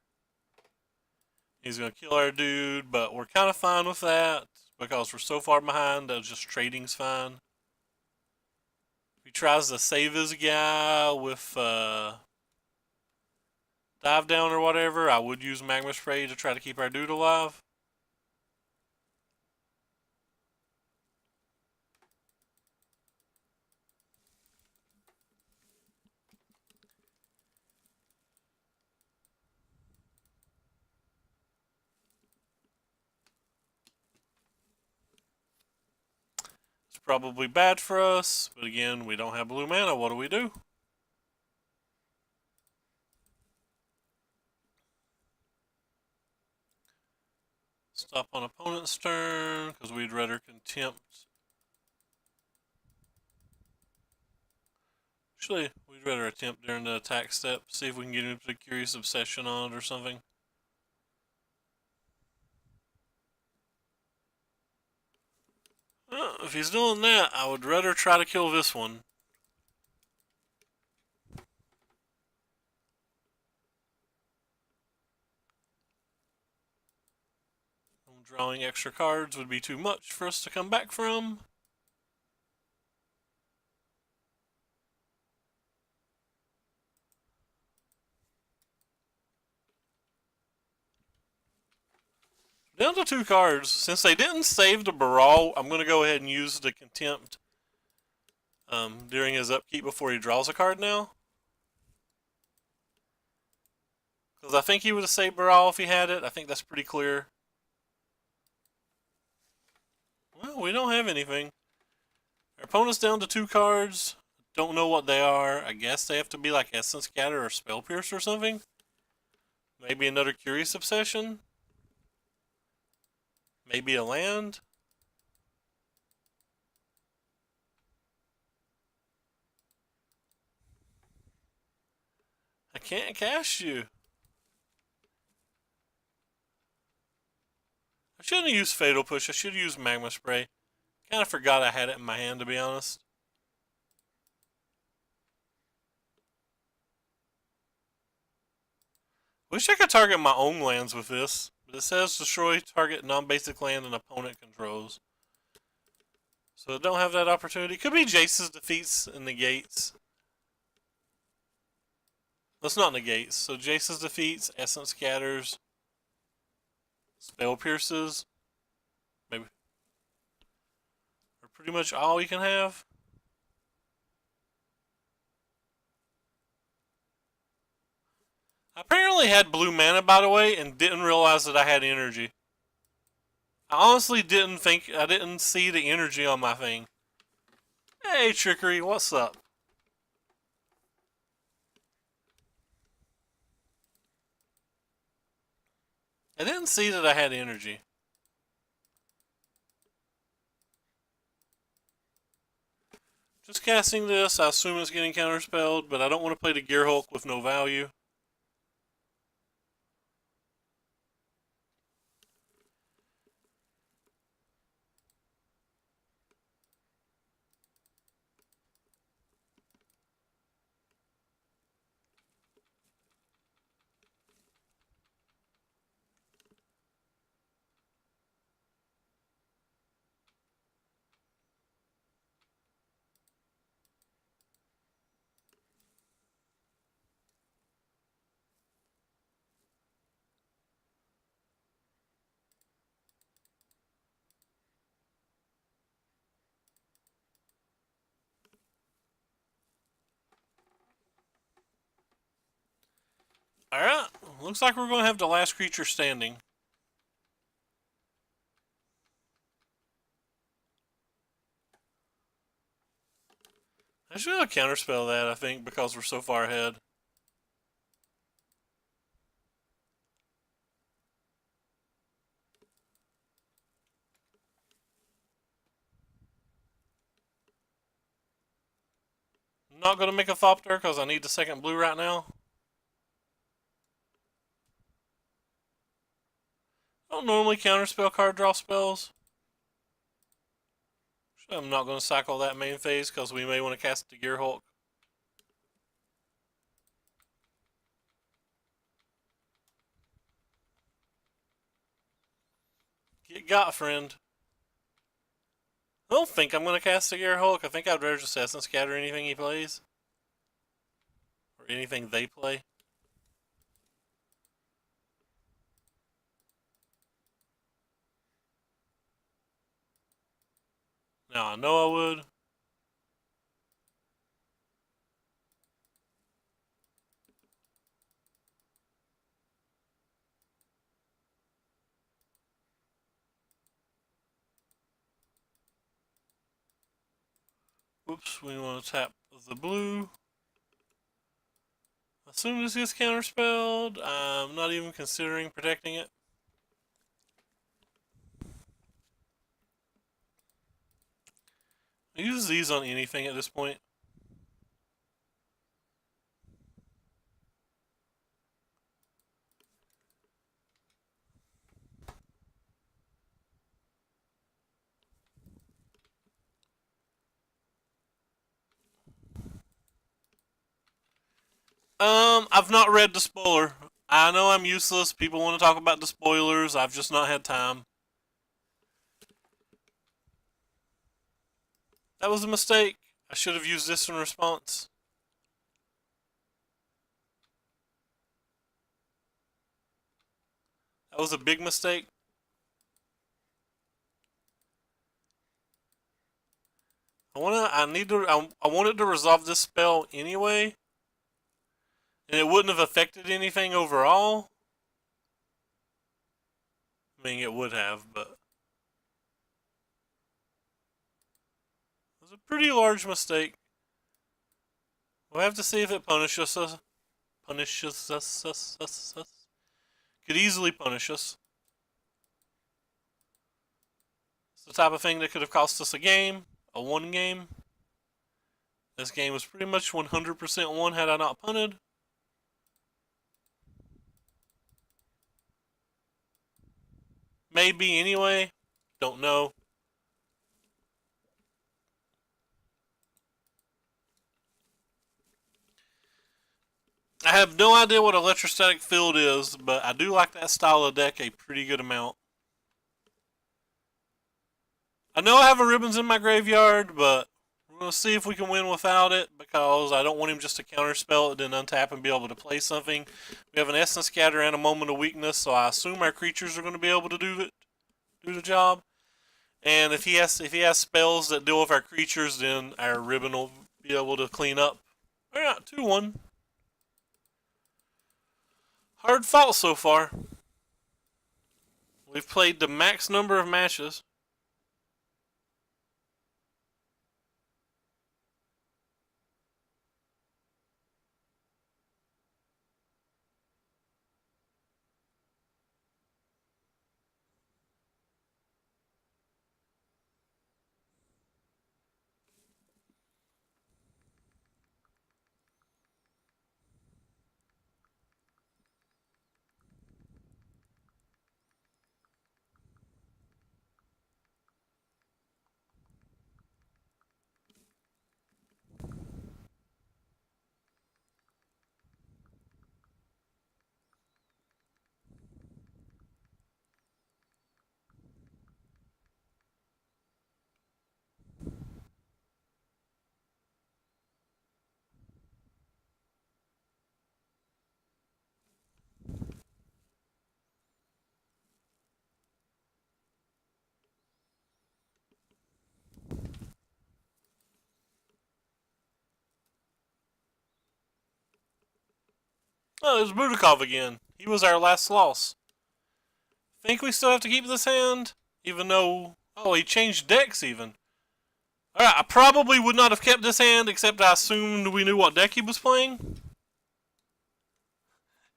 He's going to kill our dude, but we're kind of fine with that because we're so far behind that just trading's fine. If he tries to save his guy with dive down or whatever, I would use Magma Spray to try to keep our dude alive. Probably bad for us, but again, we don't have blue mana. What do we do? Stop on opponent's turn, because we'd rather contempt. Actually, we'd rather attempt during the attack step, see if we can get into the Curious Obsession on it or something. if he's doing that, I would rather try to kill this one. Drawing extra cards would be too much for us to come back from. Down to 2 cards. Since they didn't save the Baral, I'm going to go ahead and use the Contempt during his upkeep before he draws a card now. Because I think he would have saved Baral if he had it. I think that's pretty clear. Well, we don't have anything. Our opponent's down to 2 cards. Don't know what they are. I guess they have to be like Essence Scatter or Spell Pierce or something. Maybe another Curious Obsession. Maybe a land. I can't cast you. I shouldn't have used Fatal Push. I should have used Magma Spray. Kind of forgot I had it in my hand, to be honest. Wish I could target my own lands with this. But it says destroy target non-basic land an opponent controls. So I don't have that opportunity. Could be Jace's defeats and negates. That's not negates. So Jace's defeats, Essence Scatters, Spell Pierces. Maybe. Are pretty much all you can have. I apparently had blue mana, by the way, and didn't realize that I had energy. I honestly didn't see the energy on my thing. Hey, Trickery, what's up? I didn't see that I had energy. Just casting this, I assume it's getting counterspelled, but I don't want to play the Gear Hulk with no value. Alright, looks like we're going to have the last creature standing. I should counterspell that, I think, because we're so far ahead. I'm not going to make a Thopter because I need the second blue right now. I don't normally counterspell card draw spells. I'm not going to cycle that main phase because we may want to cast the Gear Hulk. Get got, friend. I don't think I'm going to cast the Gear Hulk. I think I'd rather just Essence Scatter anything he plays. Or anything they play. Now, I know I would. Oops, we want to tap the blue. Assume this gets counterspelled. I'm not even considering protecting it. I use these on anything at this point. I've not read the spoiler. I know I'm useless. People want to talk about the spoilers. I've just not had time. That was a mistake. I should have used this in response. That was a big mistake. I wanted to resolve this spell anyway, and it wouldn't have affected anything overall. I mean, it would have, but it was a pretty large mistake. We'll have to see if it punishes us. Could easily punish us. It's the type of thing that could have cost us a game, a one game. This game was pretty much 100% won had I not punted. Maybe anyway. Don't know. I have no idea what electrostatic field is, but I do like that style of deck a pretty good amount. I know I have a Ribbons in my graveyard, but we're going to see if we can win without it, because I don't want him just to counterspell it, then untap and be able to play something. We have an Essence Scatter and a Moment of Weakness, so I assume our creatures are going to be able to do the job. And if he has spells that deal with our creatures, then our Ribbon will be able to clean up. Alright, 2-1. Hard fought so far. We've played the max number of matches. Oh, it's Budakov again. He was our last loss. Think we still have to keep this hand? Even though... Oh, he changed decks even. Alright, I probably would not have kept this hand, except I assumed we knew what deck he was playing.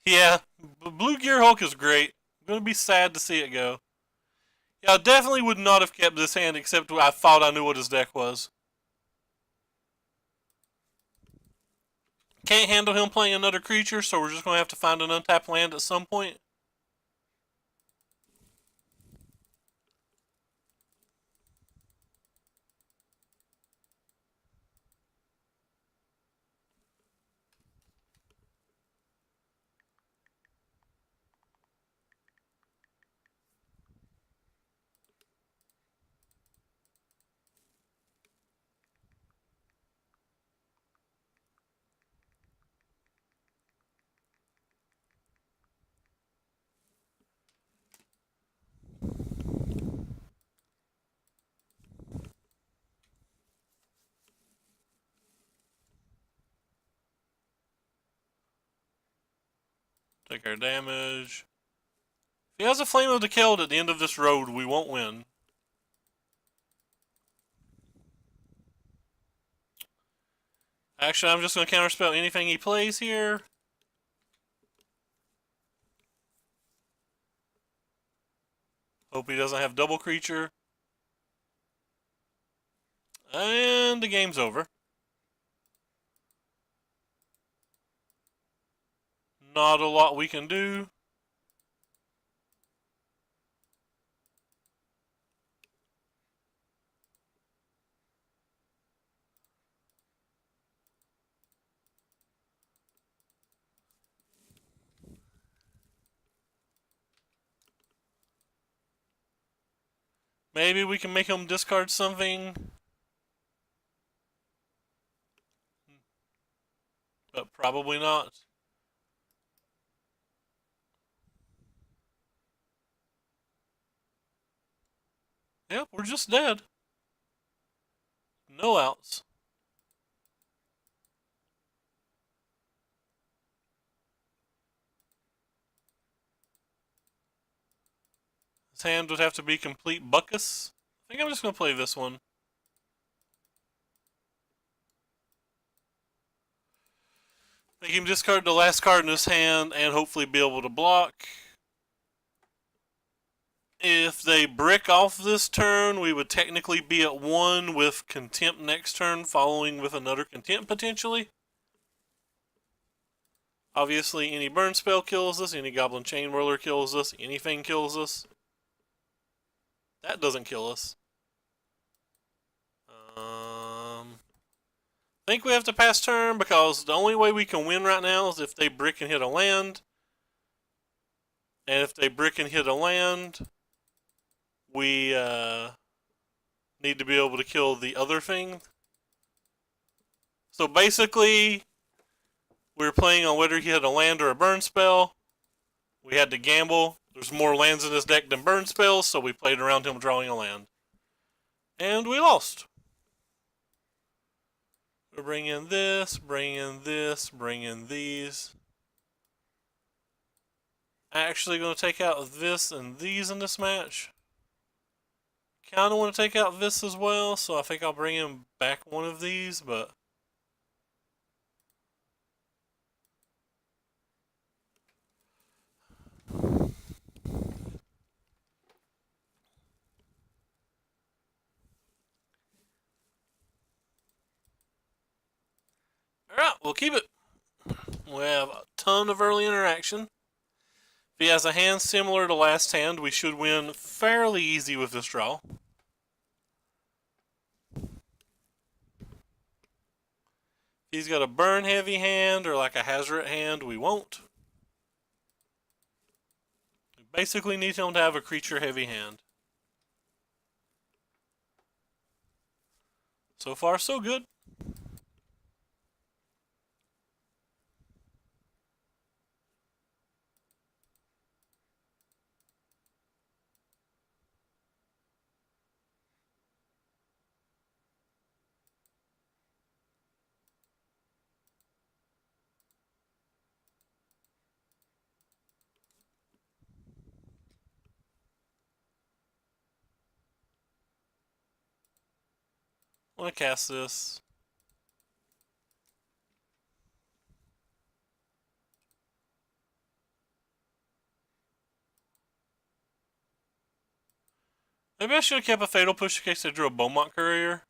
Yeah, Blue Gear Hulk is great. I'm going to be sad to see it go. Yeah, I definitely would not have kept this hand, except I thought I knew what his deck was. Can't handle him playing another creature, so we're just going to have to find an untapped land at some point. Take our damage. If he has a Flame of the Keld at the end of this road, we won't win. Actually, I'm just going to counterspell anything he plays here. Hope he doesn't have double creature. And the game's over. Not a lot we can do. Maybe we can make him discard something. But probably not. Yep, we're just dead. No outs. His hand would have to be complete buckus. I think I'm just going to play this one. Make him discard the last card in his hand and hopefully be able to block. If they brick off this turn, we would technically be at 1 with Contempt next turn, following with another Contempt potentially. Obviously, any burn spell kills us, any Goblin Chain Whirler kills us, anything kills us. That doesn't kill us. I think we have to pass turn because the only way we can win right now is if they brick and hit a land. And if they brick and hit a land, we need to be able to kill the other thing. So basically, we were playing on whether he had a land or a burn spell. We had to gamble. There's more lands in his deck than burn spells, so we played around him drawing a land. And we lost. We'll bring in this, bring in this, bring in these. Actually going to take out this and these in this match. Kind of want to take out this as well, so I think I'll bring him back one of these, but... Alright, we'll keep it. We have a ton of early interaction. If he has a hand similar to last hand, we should win fairly easy with this draw. If he's got a burn heavy hand or like a Hazoret hand, we won't. We basically need him to have a creature heavy hand. So far, so good. I'm going to cast this. Maybe I should have kept a Fatal Push in case I drew a Beaumont Courier.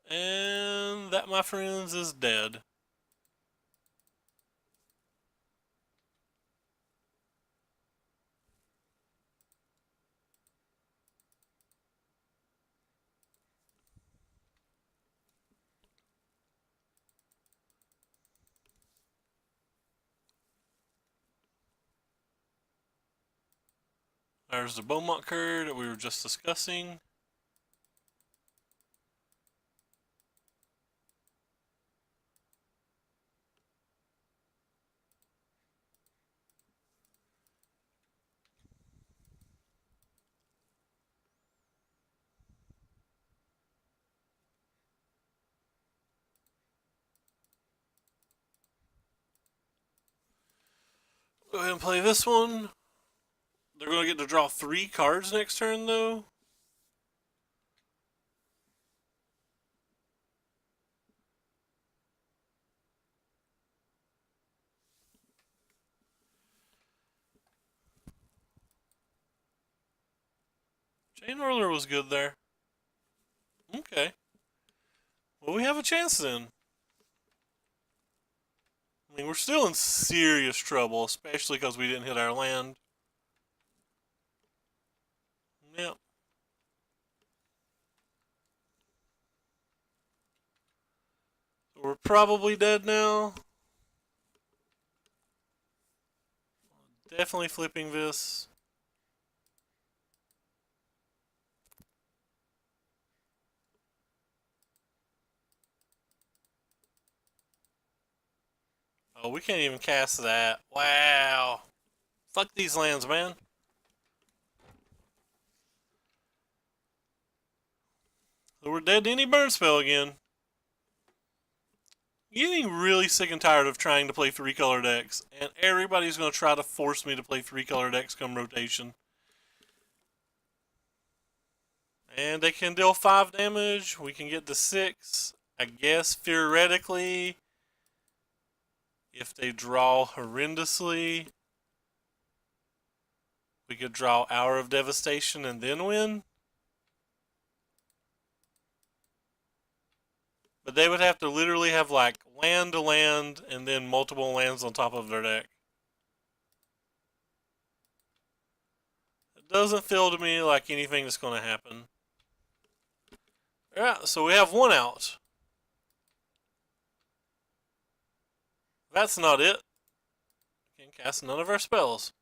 And that, my friends, is dead. There's the Beaumont Courier that we were just discussing. Go ahead and play this one. They're going to get to draw 3 cards next turn, though. Chain Whirler was good there. Okay. Well, we have a chance then. I mean, we're still in serious trouble, especially because we didn't hit our land. Yep. So we're probably dead now. Definitely flipping this. Oh, we can't even cast that. Wow. Fuck these lands, man. So we're dead to any burn spell again. Getting really sick and tired of trying to play 3-color decks, and everybody's going to try to force me to play 3-color decks come rotation. And they can deal 5 damage. We can get to 6. I guess theoretically, if they draw horrendously, we could draw Hour of Devastation and then win. But they would have to literally have like land to land and then multiple lands on top of their deck. It doesn't feel to me like anything that's going to happen. Alright, so we have 1 out. That's not it. Can't cast none of our spells.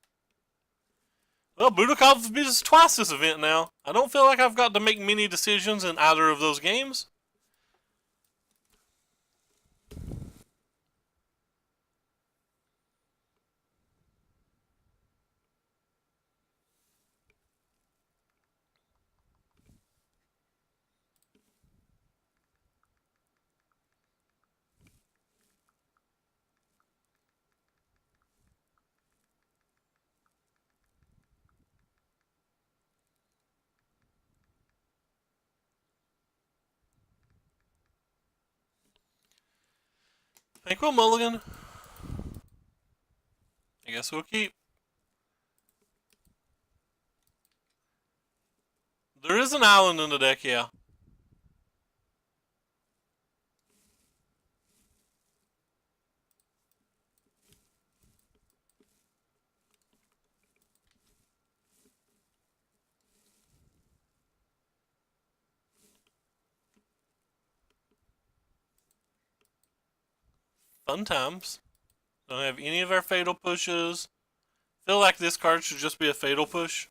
Well, Budakov beat us twice this event now. I don't feel like I've got to make many decisions in either of those games. Think we'll mulligan. I guess we'll keep. There is an island in the deck, yeah. Fun times. Don't have any of our fatal pushes. Feel like this card should just be a fatal push.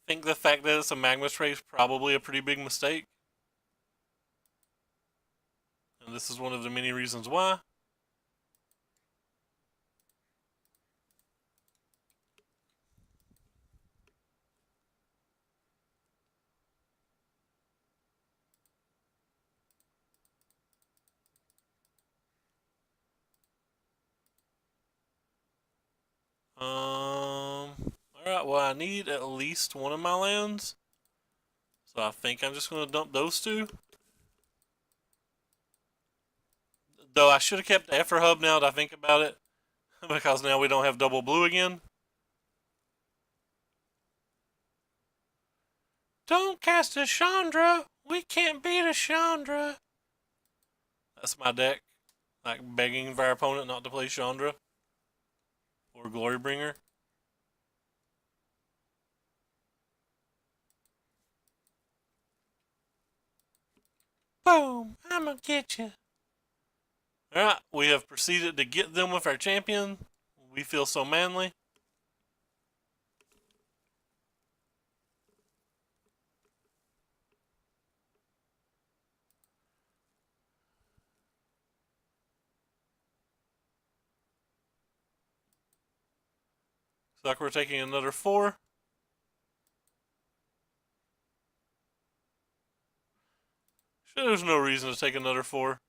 Think the fact that it's a magma spray is probably a pretty big mistake. And this is one of the many reasons why. Alright, well I need at least one of my lands. So I think I'm just going to dump those 2. Though I should have kept the Effer Hub now that I think about it. Because now we don't have double blue again. Don't cast a Chandra! We can't beat a Chandra! That's my deck. Like begging for our opponent not to play Chandra. Or Glorybringer. Boom! I'ma get you. Alright, we have proceeded to get them with our champion. We feel so manly. Looks like we're taking another 4. Sure, there's no reason to take another 4.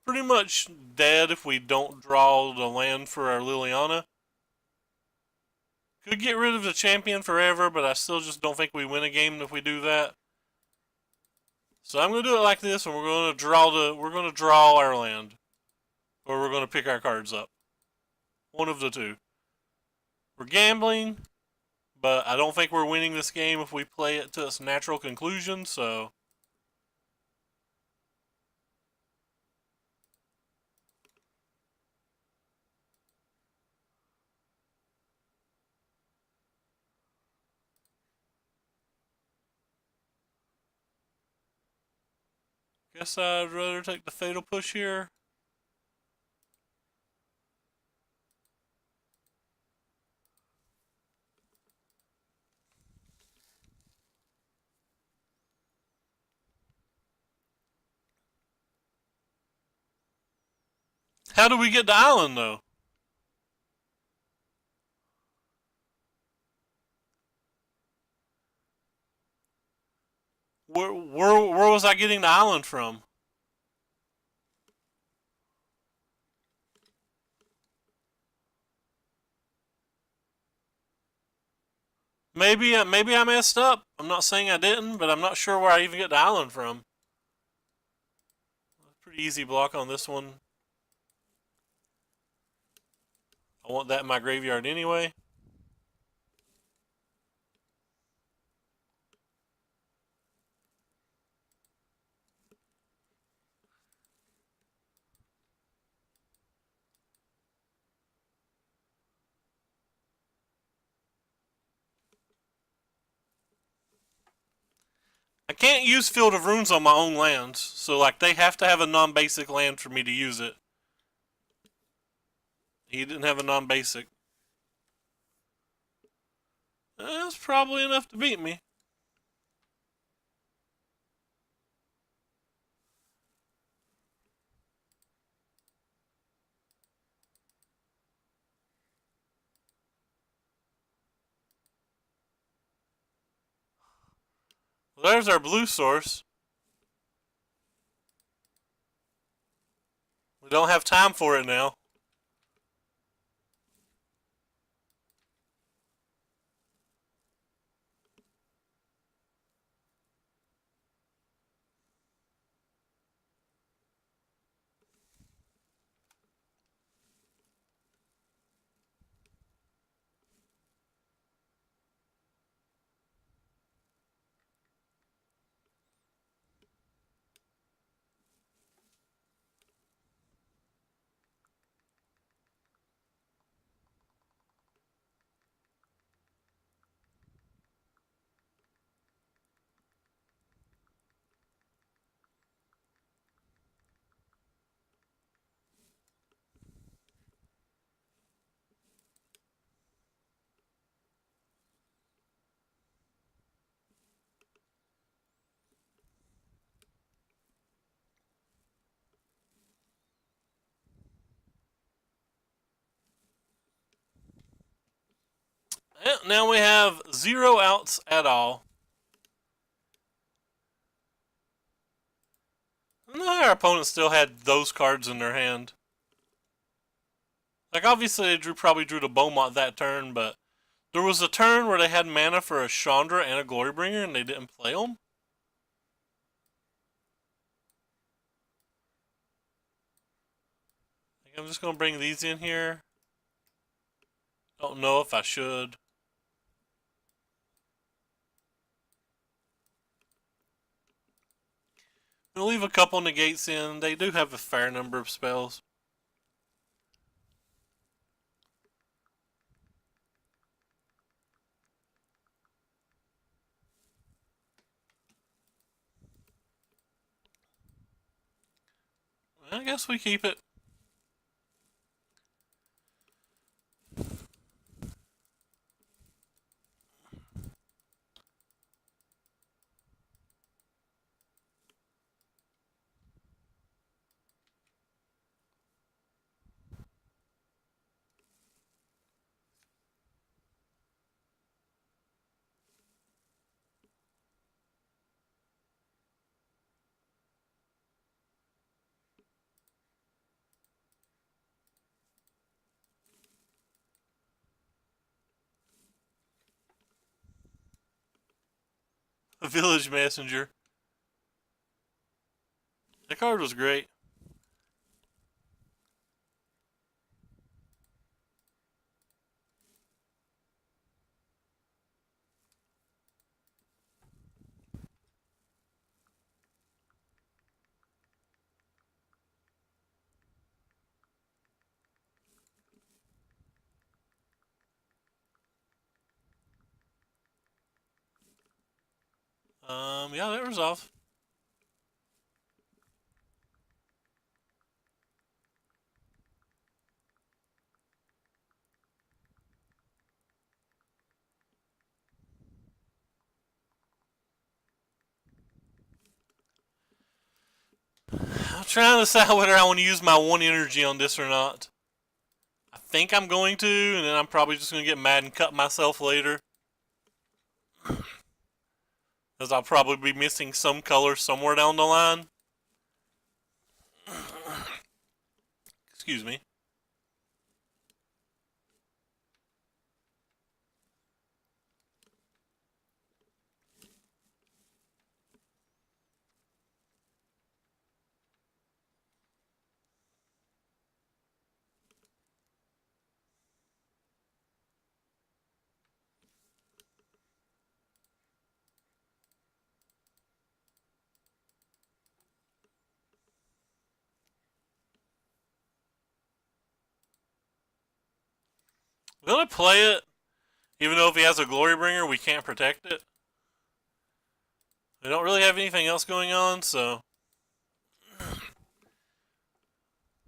Pretty much dead if we don't draw the land for our Liliana. Could get rid of the champion forever, but I still just don't think we win a game if we do that. So I'm gonna do it like this, and we're gonna draw our land, or we're gonna pick our cards up. One of the two. We're gambling, but I don't think we're winning this game if we play it to its natural conclusion. So Guess I'd rather take the fatal push here. How do we get to island though? Where was I getting the island from? Maybe I messed up. I'm not saying I didn't, but I'm not sure where I even get the island from. Pretty easy block on this one. I want that in my graveyard anyway. I can't use Field of Runes on my own lands, so like they have to have a non-basic land for me to use it. He didn't have a non-basic. That's probably enough to beat me. Well, there's our blue source. We don't have time for it now. Now we have 0 outs at all. And our opponent still had those cards in their hand. Like obviously they probably drew the Beaumont that turn, but there was a turn where they had mana for a Chandra and a Glorybringer and they didn't play them. I'm just going to bring these in here. Don't know if I should. We'll leave a couple negates in. They do have a fair number of spells. I guess we keep it. A Village Messenger. That card was great. Yeah, that resolved. trying to decide whether I want to use my 1 energy on this or not. I think I'm going to, and then I'm probably just going to get mad and cut myself later. Because I'll probably be missing some color somewhere down the line. Excuse me. I'm going to play it, even though if he has a Glory Bringer, we can't protect it. We don't really have anything else going on, so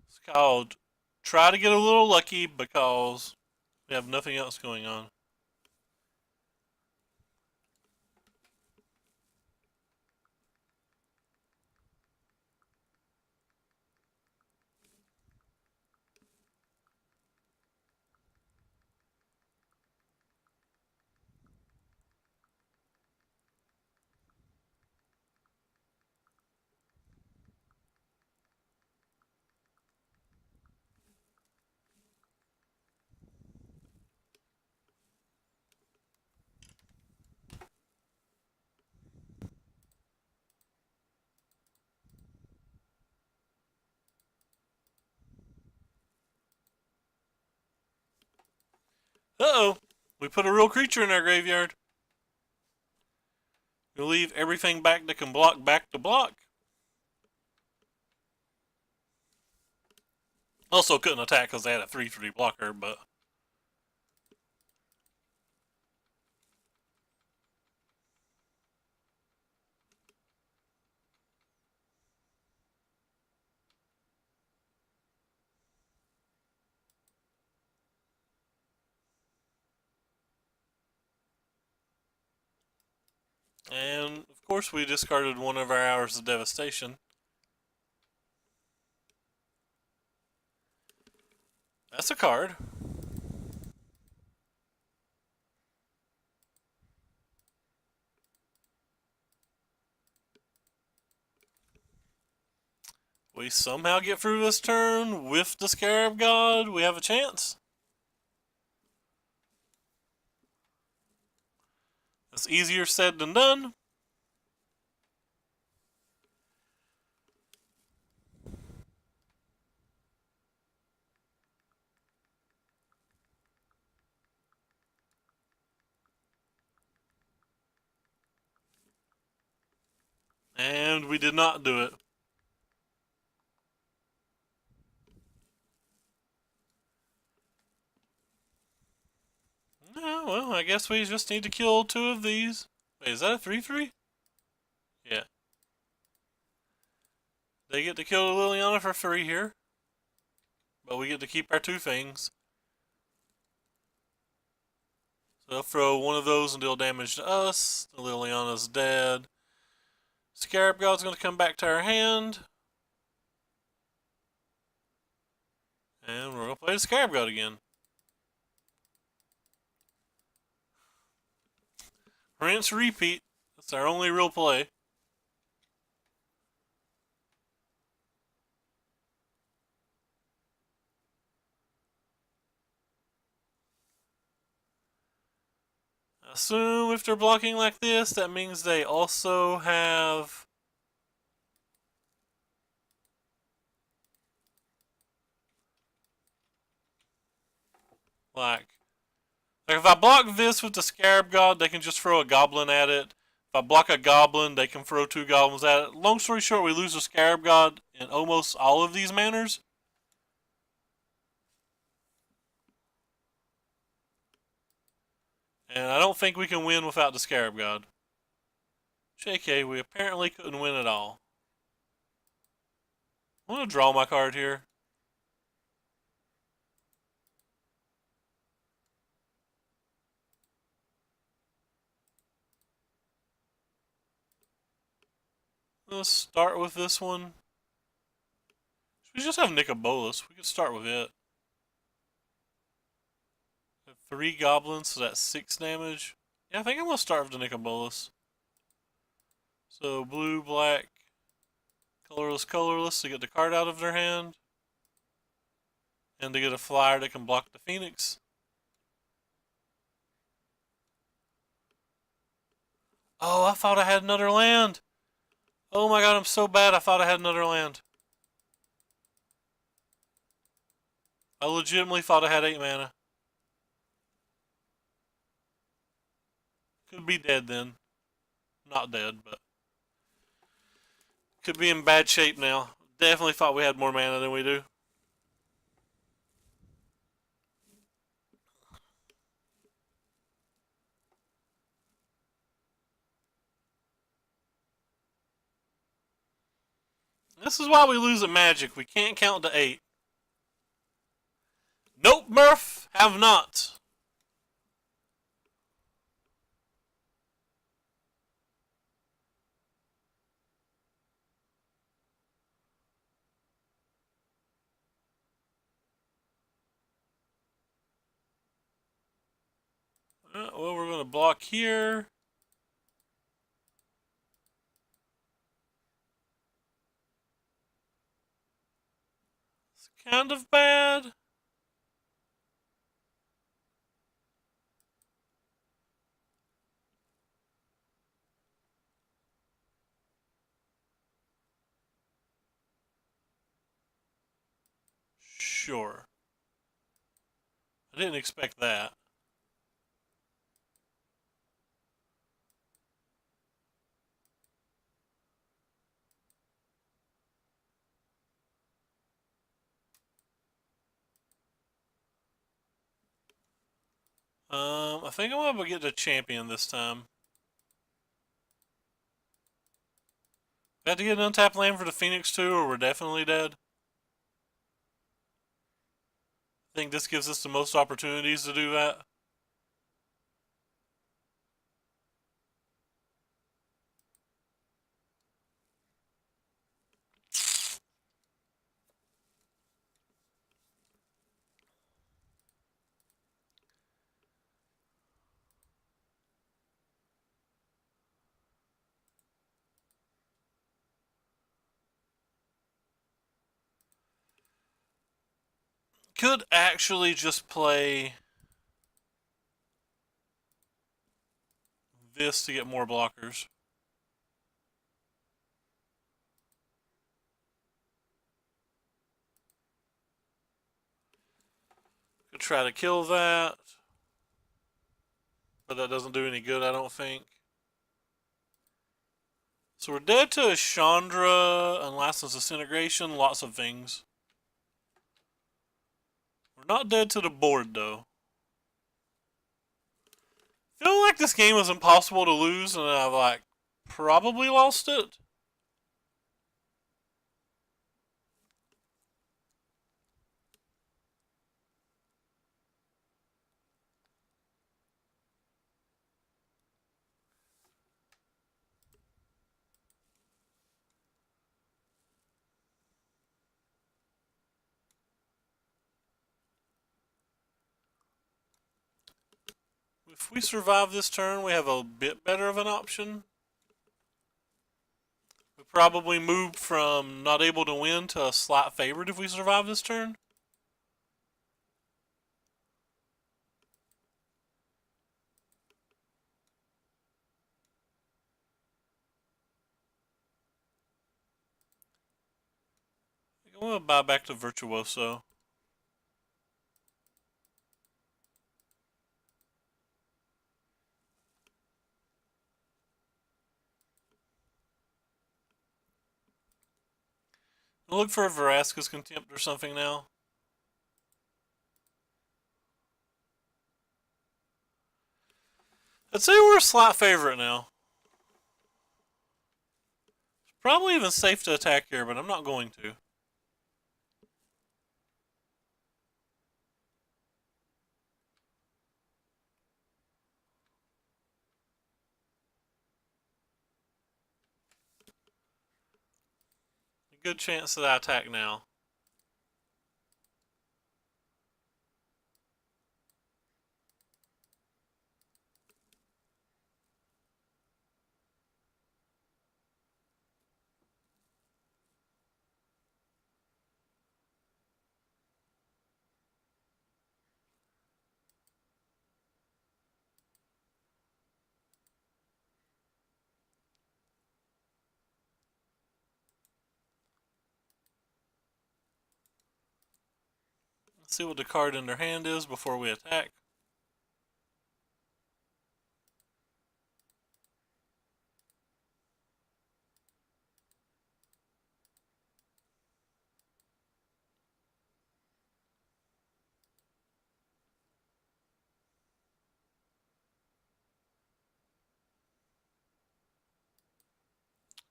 it's called try to get a little lucky because we have nothing else going on. Uh-oh, we put a real creature in our graveyard. We'll leave everything back that can block back to block. Also couldn't attack because they had a 3/3 blocker, but and of course we discarded one of our Hours of Devastation. That's a card. We somehow get through this turn with the Scarab God. We have a chance. It's easier said than done. And we did not do it. Yeah, well, I guess we just need to kill 2 of these. Wait, is that a 3/3? Yeah. They get to kill Liliana for 3 here. But we get to keep our 2 things. So they'll throw one of those and deal damage to us. Liliana's dead. Scarab God's going to come back to our hand. And we're going to play the Scarab God again. Rinse, repeat. That's our only real play. I assume if they're blocking like this, that means they also have like if I block this with the Scarab God, they can just throw a goblin at it. If I block a goblin, they can throw 2 goblins at it. Long story short, we lose the Scarab God in almost all of these manners. And I don't think we can win without the Scarab God. JK, we apparently couldn't win at all. I'm going to draw my card here. Let's start with this one. We just have Nicobolus. We could start with it. 3 goblins, so that's 6 damage. Yeah, I think I'm gonna start with the Nicobolus. So blue, black, colorless, colorless to get the card out of their hand. And to get a flyer that can block the Phoenix. Oh, I thought I had another land. Oh my god, I'm so bad. I thought I had another land. I legitimately thought I had 8 mana. Could be dead then. Not dead, but could be in bad shape now. Definitely thought we had more mana than we do. This is why we lose at Magic. We can't count to 8. Nope, Murph, have not. Well, we're going to block here. It's kind of bad. Sure. I didn't expect that. I think I'm going to get the champion this time. Got to get an untapped land for the Phoenix too, or we're definitely dead. I think this gives us the most opportunities to do that. Could actually just play this to get more blockers. Could try to kill that. But that doesn't do any good, I don't think. So we're dead to a Chandra, Unlastless Disintegration, lots of things. We're not dead to the board, though. Feel like this game was impossible to lose, and I've, like, probably lost it. If we survive this turn, we have a bit better of an option. We probably moved from not able to win to a slight favorite if we survive this turn. I'm going to buy back to Virtuoso. I'll look for a Vraska's Contempt or something now. I'd say we're a slight favorite now. It's probably even safe to attack here, but I'm not going to. A good chance that I attack now. Let's see what the card in their hand is before we attack.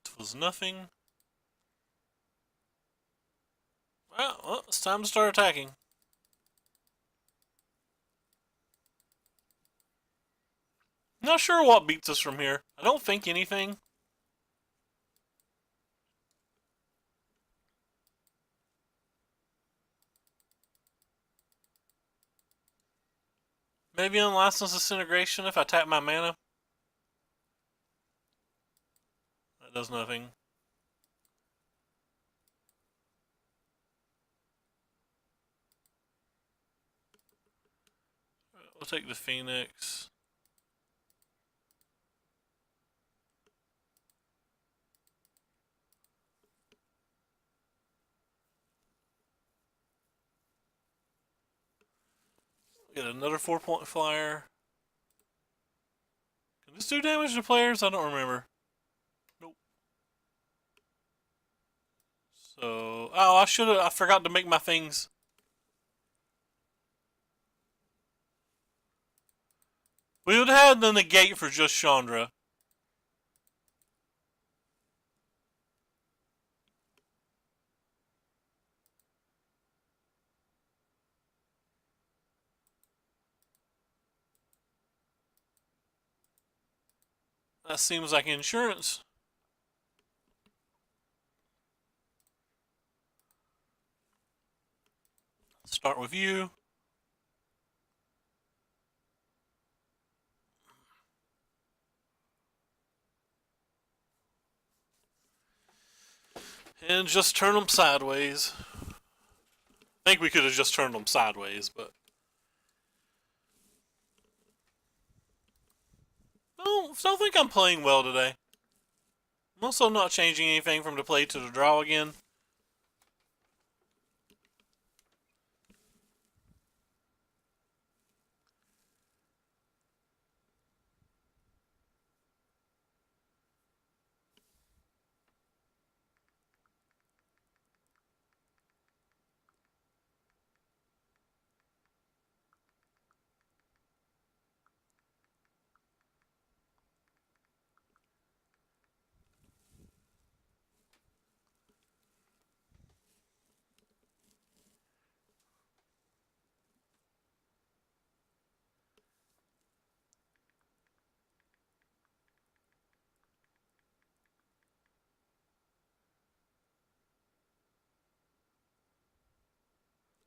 It was nothing. Well, it's time to start attacking. Not sure what beats us from here. I don't think anything. Maybe Unlicensed Disintegration if I tap my mana. That does nothing. We'll take the Phoenix. Get another 4-point flyer. Can this do damage to players? I don't remember. Nope. So, oh, I forgot to make my things. We would have had the negate for just Chandra. That seems like insurance. Start with you. And just turn them sideways. I think we could have just turned them sideways, but... I don't think I'm playing well today. I'm also not changing anything from the play to the draw again.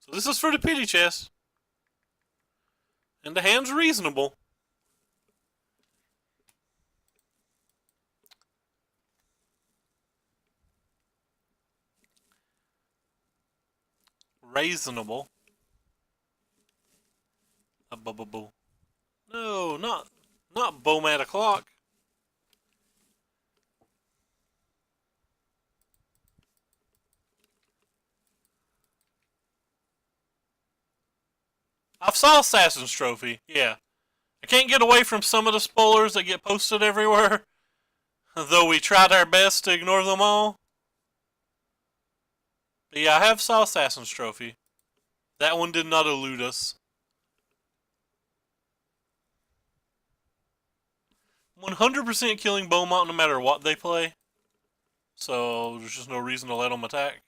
So this is for the pity chest. And the hand's reasonable. Reasonable. No, not Bomat o'clock. I saw Assassin's Trophy, yeah. I can't get away from some of the spoilers that get posted everywhere, though we tried our best to ignore them all. But yeah, I have saw Assassin's Trophy. That one did not elude us. 100% killing Beaumont no matter what they play. So there's just no reason to let them attack.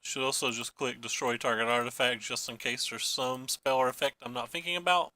Should also just click destroy target artifact just in case there's some spell or effect I'm not thinking about.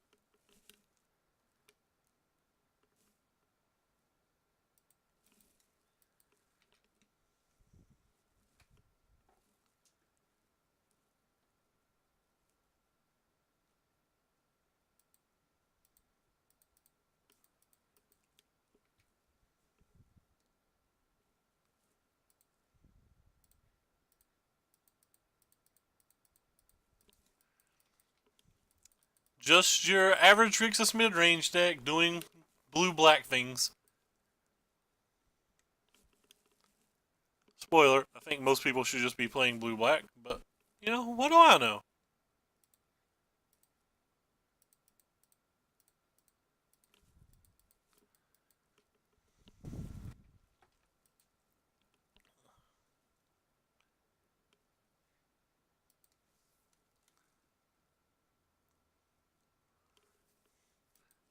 Just your average Grixis midrange deck doing blue-black things. Spoiler, I think most people should just be playing blue-black, but, You know, what do I know?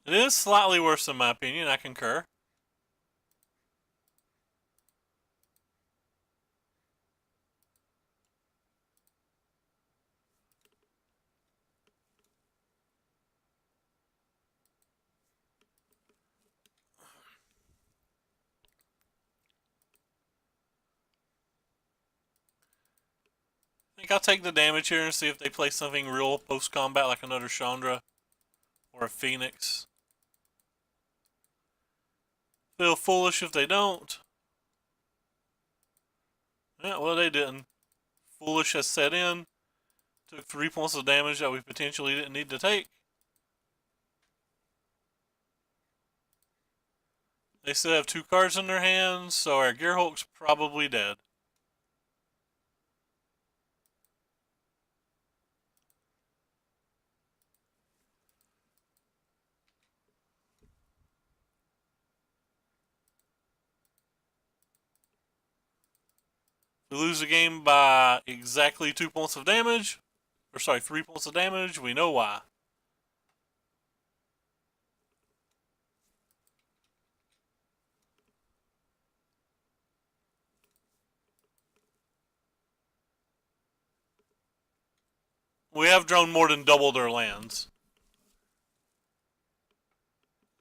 It is slightly worse in my opinion, I concur. I think I'll take the damage here and see if they play something real post-combat like another Chandra or a Phoenix. Feel foolish if they don't. Yeah, well, they didn't. Foolish has set in. Took 3 points of damage that we potentially didn't need to take. They still have 2 cards in their hands, so our Gearhulk's probably dead. We lose the game by exactly 2 points of damage. Or sorry, 3 points of damage. We know why. We have drawn more than double their lands.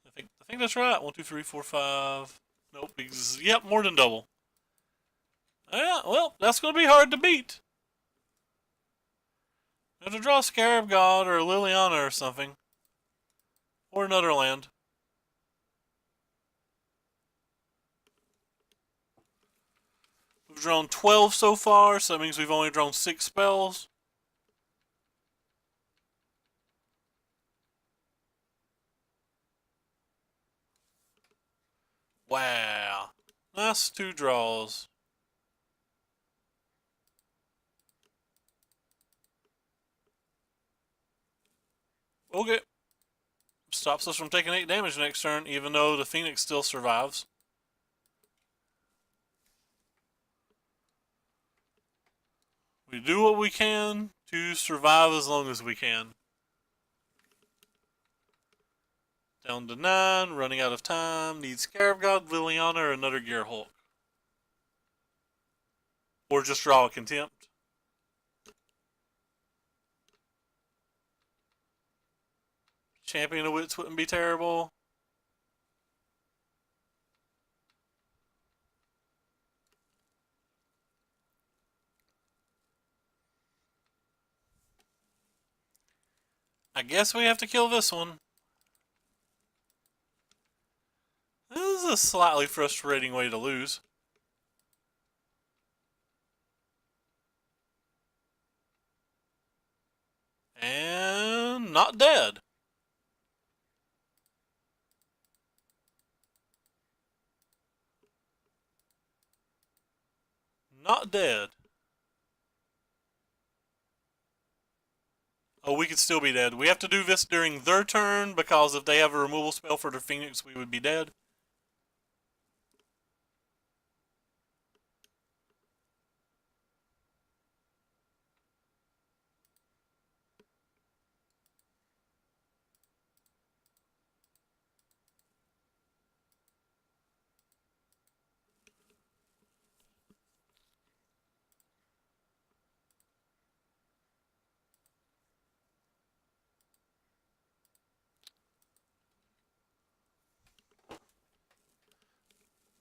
I think that's right. 1, 2, 3, 4, 5. Nope. Yep, more than double. Yeah, well, that's going to be hard to beat. You have to draw a Scarab God or a Liliana or something. Or another land. We've drawn 12 so far, so that means we've only drawn 6 spells. Wow. That's 2 draws. Okay. Stops us from taking 8 damage next turn, even though the Phoenix still survives. We do what we can to survive as long as we can. Down to 9, running out of time. Need Scarab God, Liliana, or another Gearhulk. Or just draw a Contempt. Champion of Wits wouldn't be terrible. I guess we have to kill this one. This is a slightly frustrating way to lose. And not dead. Not dead. Oh, we could still be dead. We have to do this during their turn, because if they have a removal spell for their Phoenix, we would be dead.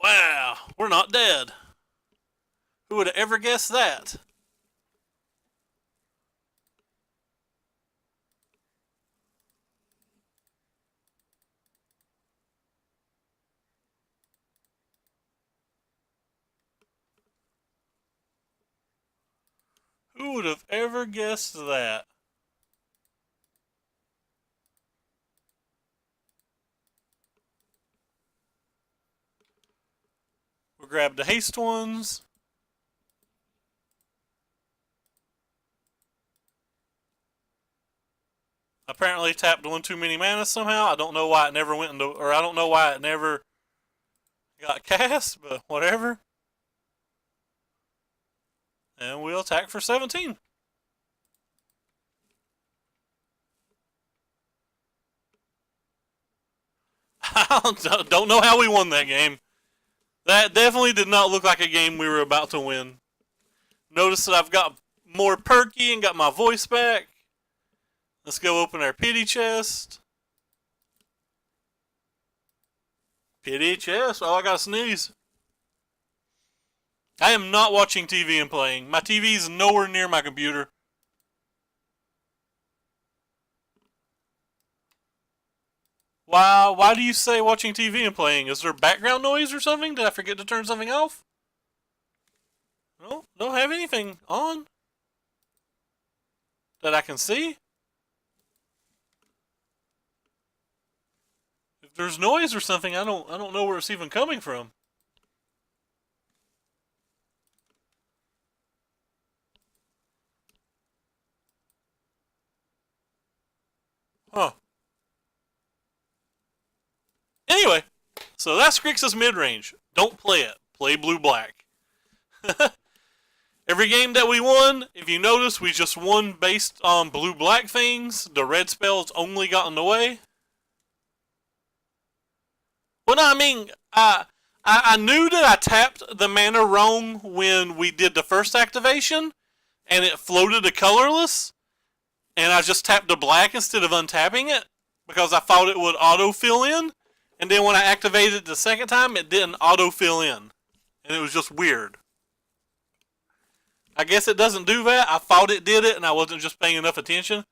Wow, we're not dead. Who would have ever guessed that? Who would have ever guessed that? We'll grab the haste ones. Apparently tapped one too many mana somehow. I don't know why it never went into, or I don't know why it never got cast, but whatever. And we'll attack for 17. I don't know how we won that game. That definitely did not look like a game we were about to win. Notice that I've got more perky and got my voice back. Let's go open our pity chest. Pity chest? Oh, I gotta sneeze. I am not watching TV and playing. My TV is nowhere near my computer. Why do you say watching TV and playing? Is there background noise or something? Did I forget to turn something off? No, don't have anything on that I can see. If there's noise or something, I don't know where it's even coming from. Huh. Anyway, so that's Grixis Midrange. Don't play it. Play blue-black. Every game that we won, if you notice, we just won based on blue-black things. The red spells only got in the way. Well, no, I mean, I knew that I tapped the mana wrong when we did the first activation, and it floated to colorless, and I just tapped the black instead of untapping it, because I thought it would auto-fill in, and then when I activated it the second time, it didn't auto-fill in, and it was just weird. I guess it doesn't do that. I thought it did it, and I wasn't just paying enough attention.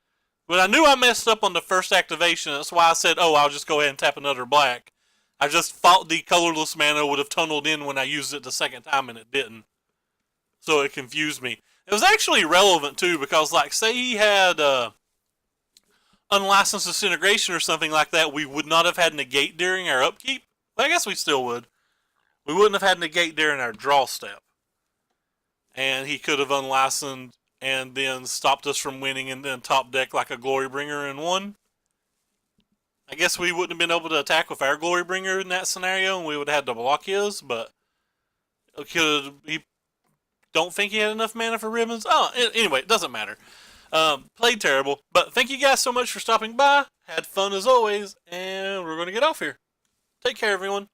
But I knew I messed up on the first activation. That's why I said, oh, I'll just go ahead and tap another black. I just thought the colorless mana would have tunneled in when I used it the second time, and it didn't. So it confused me. It was actually relevant, too, because, like, say he had unlicensed disintegration or something like that, we would not have had negate during our upkeep. Well, I guess we still would. We wouldn't have had negate during our draw step. And he could have unlicensed and then stopped us from winning and then top deck like a Glorybringer and won. I guess we wouldn't have been able to attack with our Glorybringer in that scenario, and we would have had to block his, but he don't think he had enough mana for ribbons. Oh, anyway, it doesn't matter. Played terrible, but thank you guys so much for stopping by. Had fun as always, and we're going to get off here. Take care, everyone.